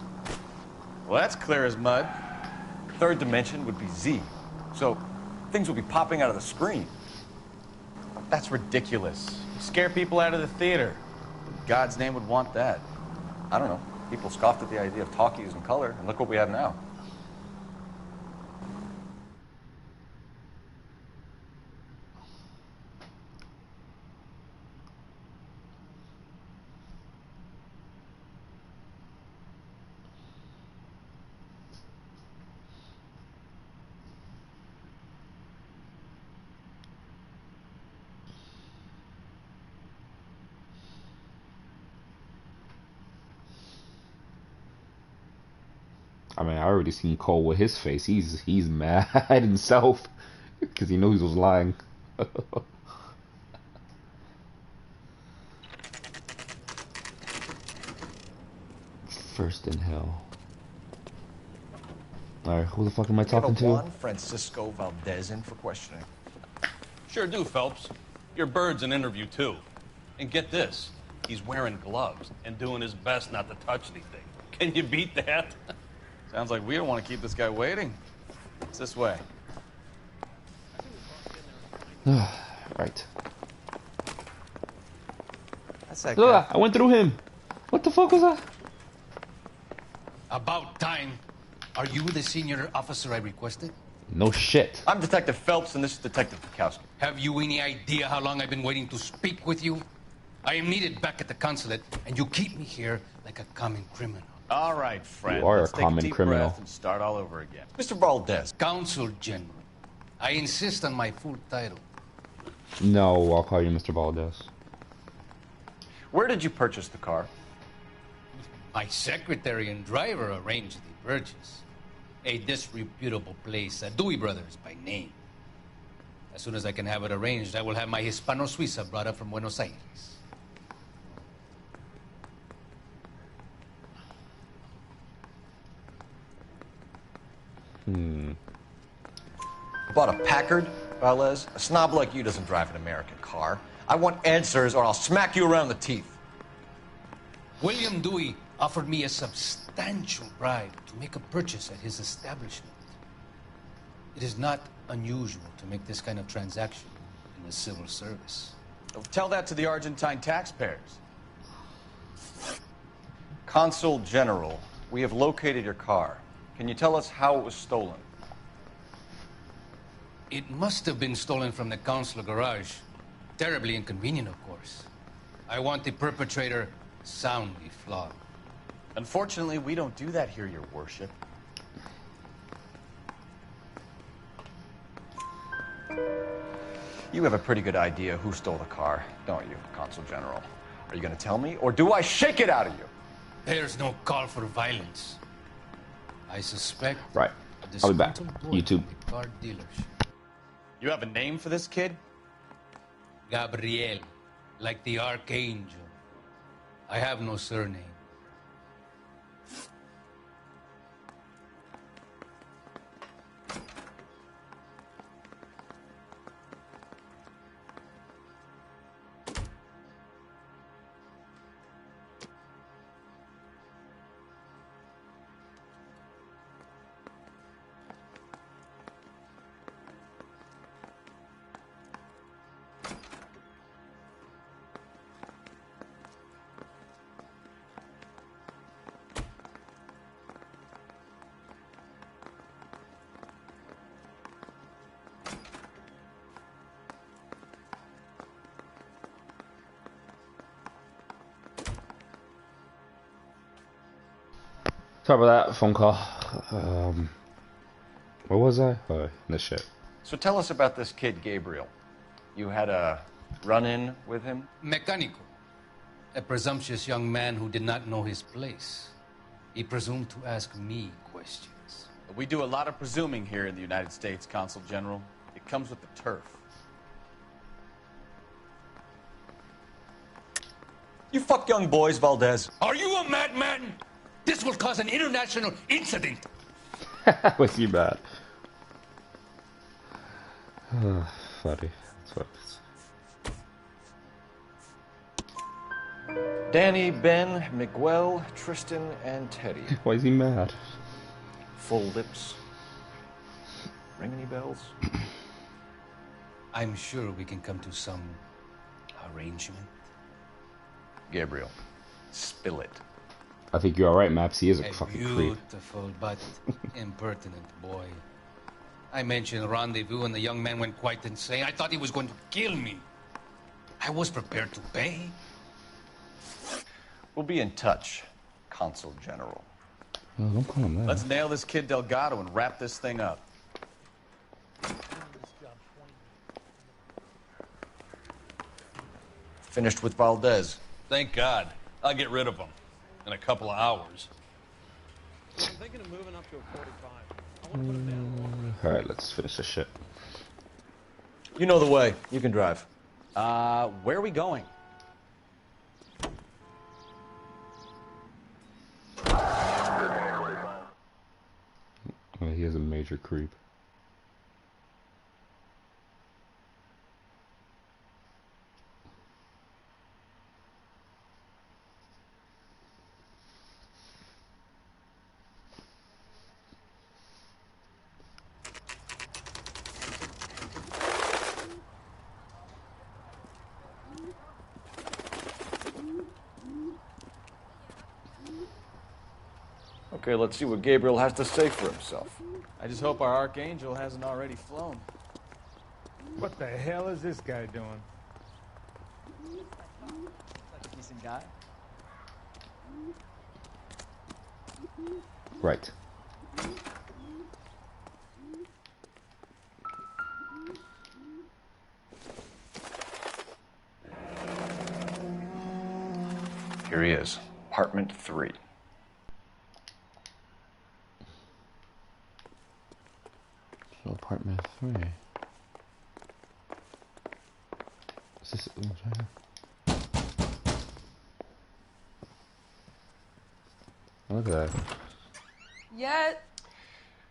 Well, that's clear as mud. Third dimension would be Z. So things will be popping out of the screen. That's ridiculous. You scare people out of the theater. In God's name would want that. I don't know. People scoffed at the idea of talkies in color, and look what we have now. I mean, I already seen Cole with his face. He's mad himself because he knows he was lying. First in hell. Alright, who the fuck am I talking to? Juan Francisco Valdez in for questioning. Sure do, Phelps. Your bird's an interview, too. And get this, he's wearing gloves and doing his best not to touch anything. Can you beat that? Sounds like we don't want to keep this guy waiting. It's this way. Right. That's that Look, guy. I went through him. What the fuck was that? About time. Are you the senior officer I requested? No shit. I'm Detective Phelps, and this is Detective Bukowski. Have you any idea how long I've been waiting to speak with you? I am needed back at the consulate, and you keep me here like a common criminal. All right, friend. You are a Let's take common deep criminal. breath and start all over again. Mr. Valdez. Consul General. I insist on my full title. No, I'll call you Mr. Valdez. Where did you purchase the car? My secretary and driver arranged the purchase. A disreputable place, Dewey Brothers by name. As soon as I can have it arranged, I will have my Hispano Suiza brought up from Buenos Aires. Bought a Packard, Valdez? A snob like you doesn't drive an American car. I want answers or I'll smack you around the teeth. William Dewey offered me a substantial bribe to make a purchase at his establishment. It is not unusual to make this kind of transaction in the civil service. Tell that to the Argentine taxpayers. Consul General, we have located your car. Can you tell us how it was stolen? It must have been stolen from the consular garage. Terribly inconvenient, of course. I want the perpetrator soundly flogged. Unfortunately, we don't do that here, Your Worship. You have a pretty good idea who stole the car, don't you, Consul General? Are you going to tell me, or do I shake it out of you? There's no call for violence. I suspect... Right. I'll be back. YouTube. Car dealership. You have a name for this kid? Gabriel, like the archangel. I have no surname. Sorry about that phone call. Where was I? Oh, this shit. So tell us about this kid, Gabriel. You had a run-in with him? Mecánico. A presumptuous young man who did not know his place. He presumed to ask me questions. We do a lot of presuming here in the United States, Consul General. It comes with the turf. You fuck young boys, Valdez. Are you a madman? This will cause an international incident. Was you bad? Funny. That's what it is. Danny, Ben, Miguel, Tristan, and Teddy. Why is he mad? Full lips. Ring any bells? I'm sure we can come to some arrangement. Gabriel, spill it. I think you're alright, Maps. He is a fucking creep. Beautiful but impertinent boy. I mentioned rendezvous and the young man went quite insane. I thought he was going to kill me. I was prepared to pay. We'll be in touch, Consul General. Oh, don't call him that. Let's nail this kid Delgado and wrap this thing up. Finished with Valdez. Thank God. I'll get rid of him in a couple of hours. I'm thinking of moving up to a 45. I want to put him down. Alright, let's finish this shit. You know the way. You can drive. Where are we going? Oh, he is a major creep. Okay, let's see what Gabriel has to say for himself. I just hope our Archangel hasn't already flown. What the hell is this guy doing? Like a decent guy. Right. Here he is, apartment 3. So apartment 3. Is this? Look at that. Yeah.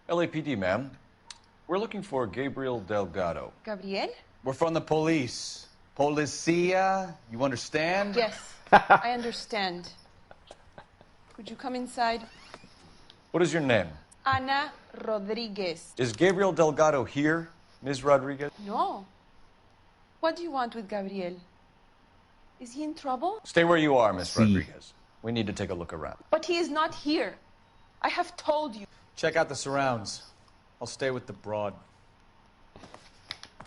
LAPD, ma'am. We're looking for Gabriel Delgado. Gabriel? We're from the police. Policia, you understand? Yes, I understand. Could you come inside? What is your name? Ana Rodriguez. Is Gabriel Delgado here, Ms. Rodriguez? No. What do you want with Gabriel? Is he in trouble? Stay where you are, Ms. Rodriguez. We need to take a look around. But he is not here. I have told you. Check out the surrounds. I'll stay with the broad.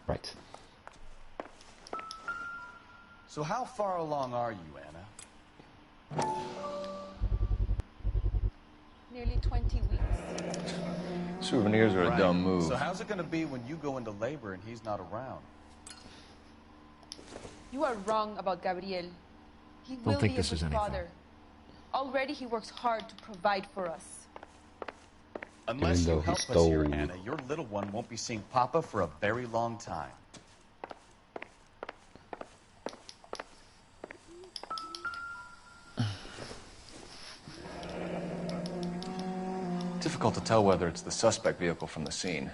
Right. So how far along are you, Anna? Nearly 20 weeks. Souvenirs are a dumb move. So how's it going to be when you go into labor and he's not around? You are wrong about Gabriel. He Don't will think be this a is good anything. father. Already he works hard to provide for us. Unless Even though you he help us stole- here, Anna, your little one won't be seeing Papa for a very long time. Difficult to tell whether it's the suspect vehicle from the scene.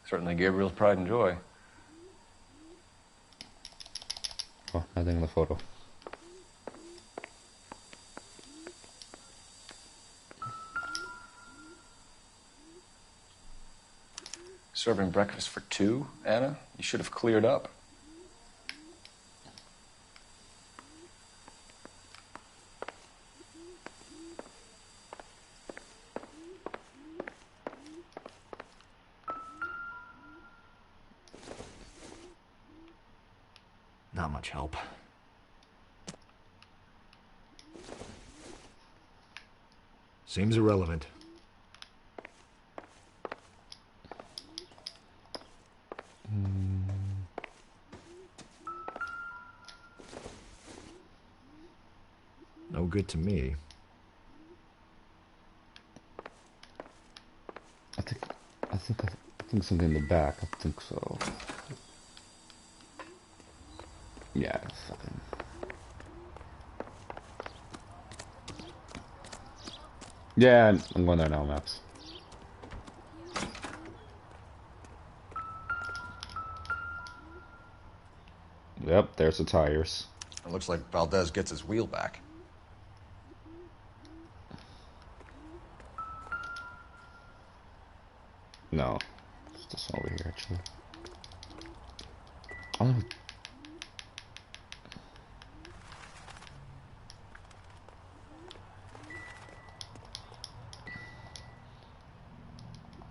Certainly Gabriel's pride and joy. Oh, nothing in the photo. Serving breakfast for 2, Anna? You should have cleared up. Not much help. Seems irrelevant. No good to me. I think something in the back. I think so. Yeah, fucking. Yeah, I'm going there now, Maps. Yep, there's the tires. It looks like Valdez gets his wheel back. No. It's this one over here, actually. Oh.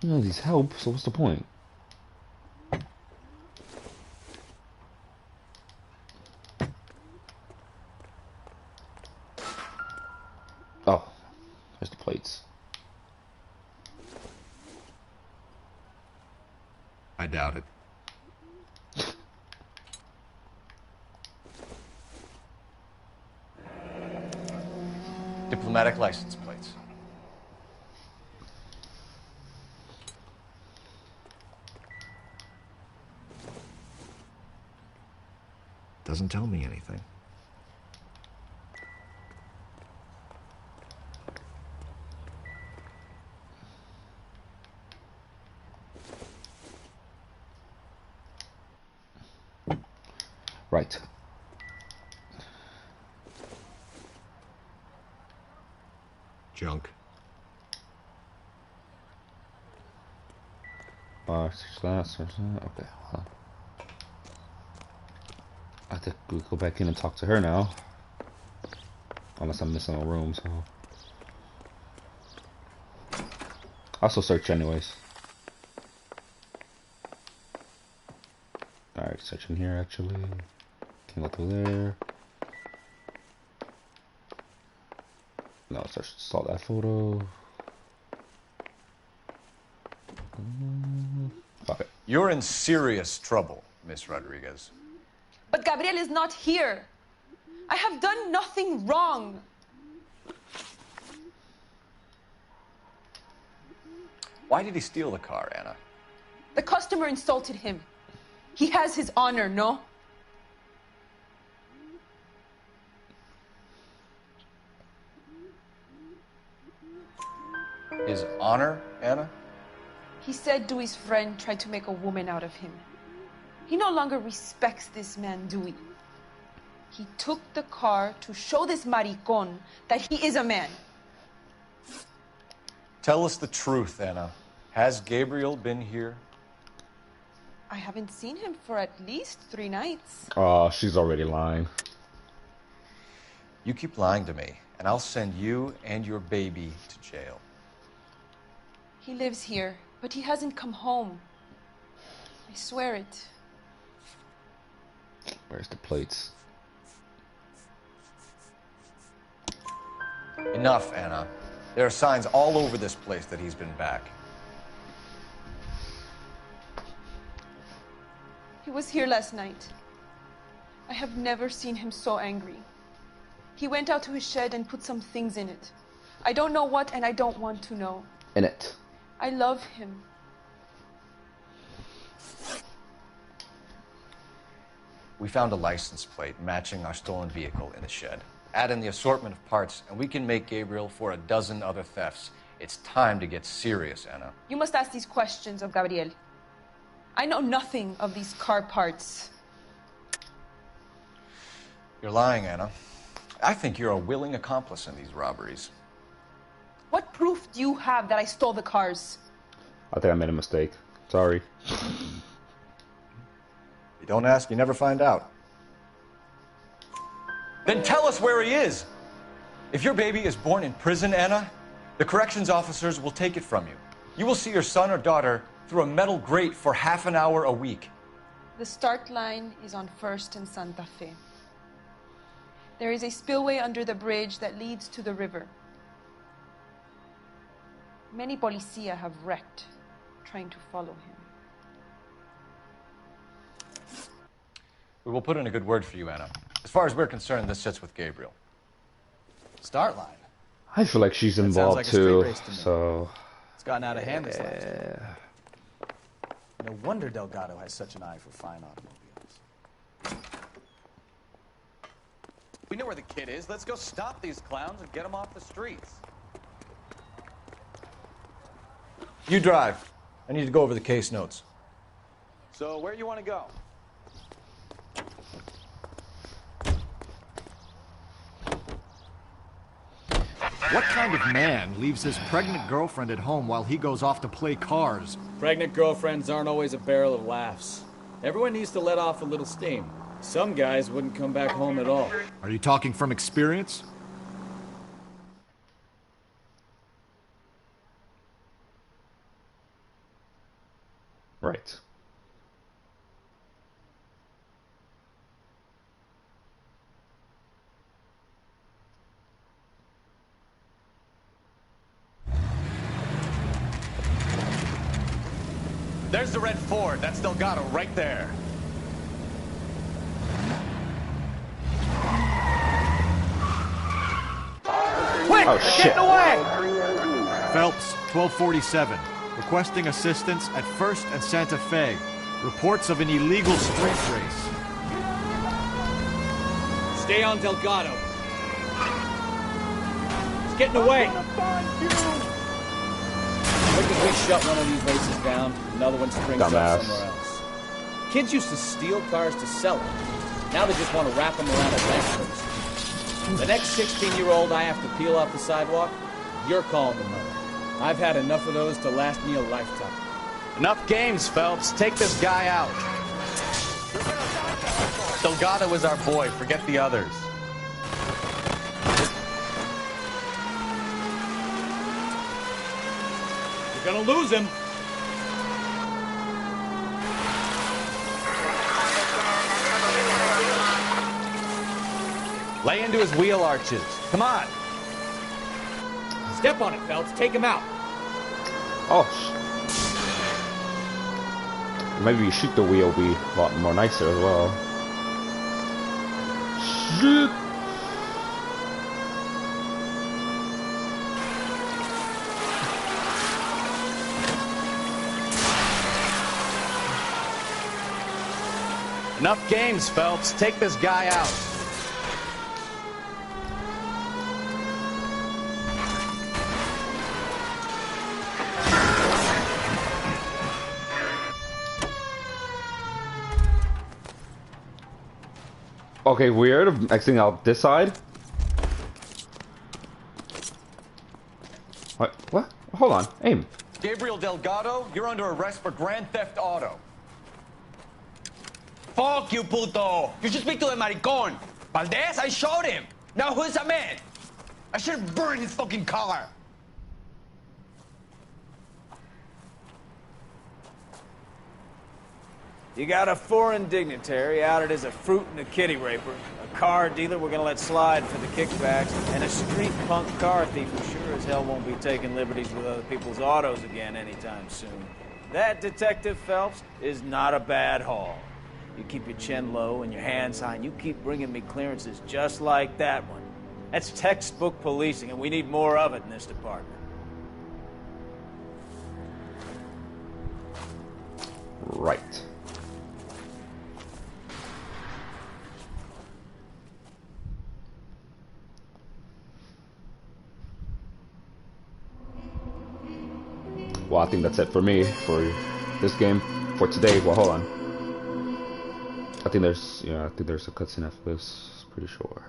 You know, these help, so what's the point? Oh, there's the plates. I doubt it. Diplomatic license plates. Doesn't tell me anything. Right. Junk. Glass or something. Okay. Well, I think we go back in and talk to her now. Unless I'm missing a room, so. I'll still search anyways. Alright, searching here actually. Can go through there. No, search, saw that photo. Fuck it. You're in serious trouble, Miss Rodriguez. But Gabriel is not here. I have done nothing wrong. Why did he steal the car, Anna? The customer insulted him. He has his honor, no? His honor, Anna? He said Dewey's friend tried to make a woman out of him. He no longer respects this man, Dewey. He took the car to show this maricon that he is a man. Tell us the truth, Anna. Has Gabriel been here? I haven't seen him for at least 3 nights. Oh, she's already lying. You keep lying to me, and I'll send you and your baby to jail. He lives here, but he hasn't come home. I swear it. Where's the plates? Enough, Anna. There are signs all over this place that he's been back. He was here last night. I have never seen him so angry. He went out to his shed and put some things in it. I don't know what, and I don't want to know. In it. I love him. We found a license plate matching our stolen vehicle in the shed. Add in the assortment of parts, and we can make Gabriel for a dozen other thefts. It's time to get serious, Anna. You must ask these questions of Gabriel. I know nothing of these car parts. You're lying, Anna. I think you're a willing accomplice in these robberies. What proof do you have that I stole the cars? I think I made a mistake. Sorry. You don't ask, you never find out. Then tell us where he is. If your baby is born in prison, Anna, the corrections officers will take it from you. You will see your son or daughter through a metal grate for half an hour a week. The start line is on 1st and Santa Fe. There is a spillway under the bridge that leads to the river. Many policia have wrecked trying to follow him. We will put in a good word for you, Anna. As far as we're concerned, this sits with Gabriel. Start line. I feel like she's That sounds involved like a street too. race to me. So. It's gotten out of hand this last time. No wonder Delgado has such an eye for fine automobiles. We know where the kid is. Let's go stop these clowns and get them off the streets. You drive. I need to go over the case notes. So where do you want to go? What kind of man leaves his pregnant girlfriend at home while he goes off to play cars? Pregnant girlfriends aren't always a barrel of laughs. Everyone needs to let off a little steam. Some guys wouldn't come back home at all. Are you talking from experience? Right. There's the red Ford. That's Delgado right there. Quick! Oh, shit. Get away! Phelps, 1247. Requesting assistance at 1st and Santa Fe. Reports of an illegal street race. Stay on Delgado. He's getting away. Quick as we shut one of these races down, another one springs up somewhere else. Kids used to steal cars to sell them. Now they just want to wrap them around a bank. The next 16-year-old I have to peel off the sidewalk, you're calling the mother. I've had enough of those to last me a lifetime. Enough games, Phelps. Take this guy out. Delgado is our boy. Forget the others. You're gonna lose him. Lay into his wheel arches. Come on. Step on it, Phelps. Take him out. Oh, maybe you shoot the wheel, be a lot more nicer as well. Shit. Enough games, Phelps. Take this guy out. Okay, weird. I'm exiting out this side. What? Hold on. Aim. Gabriel Delgado, you're under arrest for grand theft auto. Fuck you, puto! You should speak to the maricón. Valdez, I showed him. Now who's the man? I should have burned his fucking car. You got a foreign dignitary outed as a fruit and a kitty raper, a car dealer we're gonna let slide for the kickbacks, and a street punk car thief who sure as hell won't be taking liberties with other people's autos again anytime soon. That, Detective Phelps, is not a bad haul. You keep your chin low and your hands high, and you keep bringing me clearances just like that one. That's textbook policing, and we need more of it in this department. Right. Well, I think that's it for me for this game for today. Well, hold on. I think there's a cutscene after this. Pretty sure.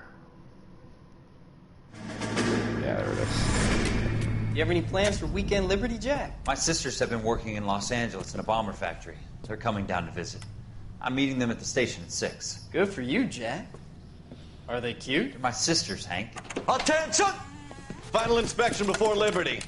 Yeah, there it is. You have any plans for Weekend Liberty, Jack? My sisters have been working in Los Angeles in a bomber factory. They're coming down to visit. I'm meeting them at the station at 6. Good for you, Jack. Are they cute? They're my sisters, Hank. Attention! Final inspection before Liberty.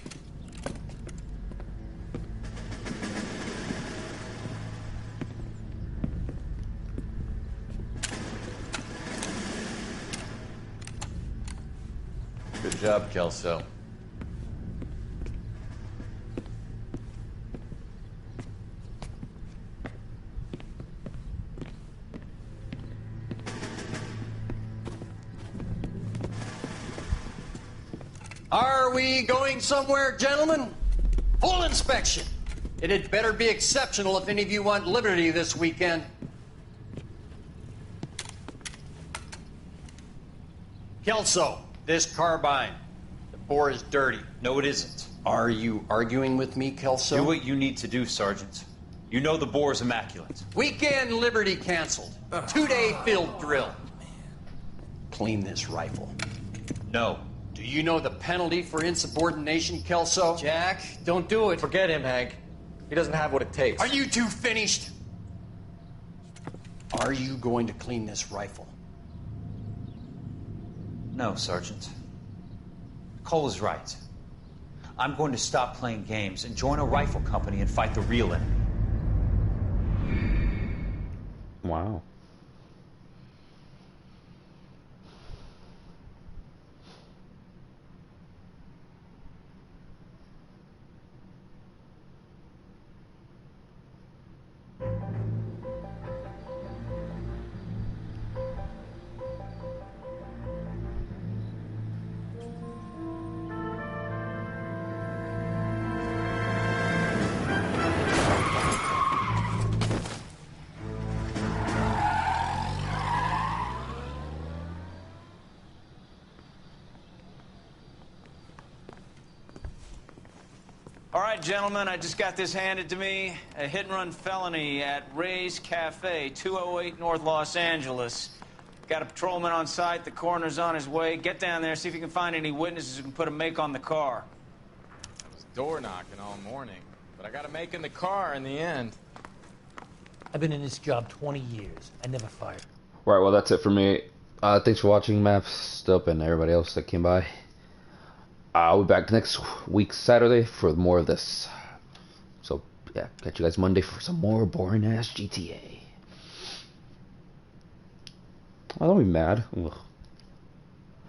Good job, Kelso. Are we going somewhere, gentlemen? Full inspection. It had better be exceptional if any of you want liberty this weekend. Kelso, this carbine. The bore is dirty. No, it isn't. Are you arguing with me, Kelso? Do what you need to do, Sergeant. You know the bore's immaculate. Weekend liberty canceled. 2-day field drill. Clean this rifle. No. Do you know the penalty for insubordination, Kelso? Jack, don't do it. Forget him, Hank. He doesn't have what it takes. Are you two finished? Are you going to clean this rifle? No, Sergeant. Cole is right. I'm going to stop playing games and join a rifle company and fight the real enemy. Wow. All right, gentlemen, I just got this handed to me. A hit-and-run felony at Ray's Cafe, 208 North Los Angeles. Got a patrolman on site. The coroner's on his way. Get down there, see if you can find any witnesses who can put a make on the car. I was door knocking all morning, but I got a make in the car in the end. I've been in this job 20 years. I never fired. Right, well, that's it for me. Thanks for watching, Maps, Stup, and everybody else that came by. I'll be back next week, Saturday, for more of this. So, yeah, catch you guys Monday for some more boring-ass GTA. Oh, don't be mad. Ugh.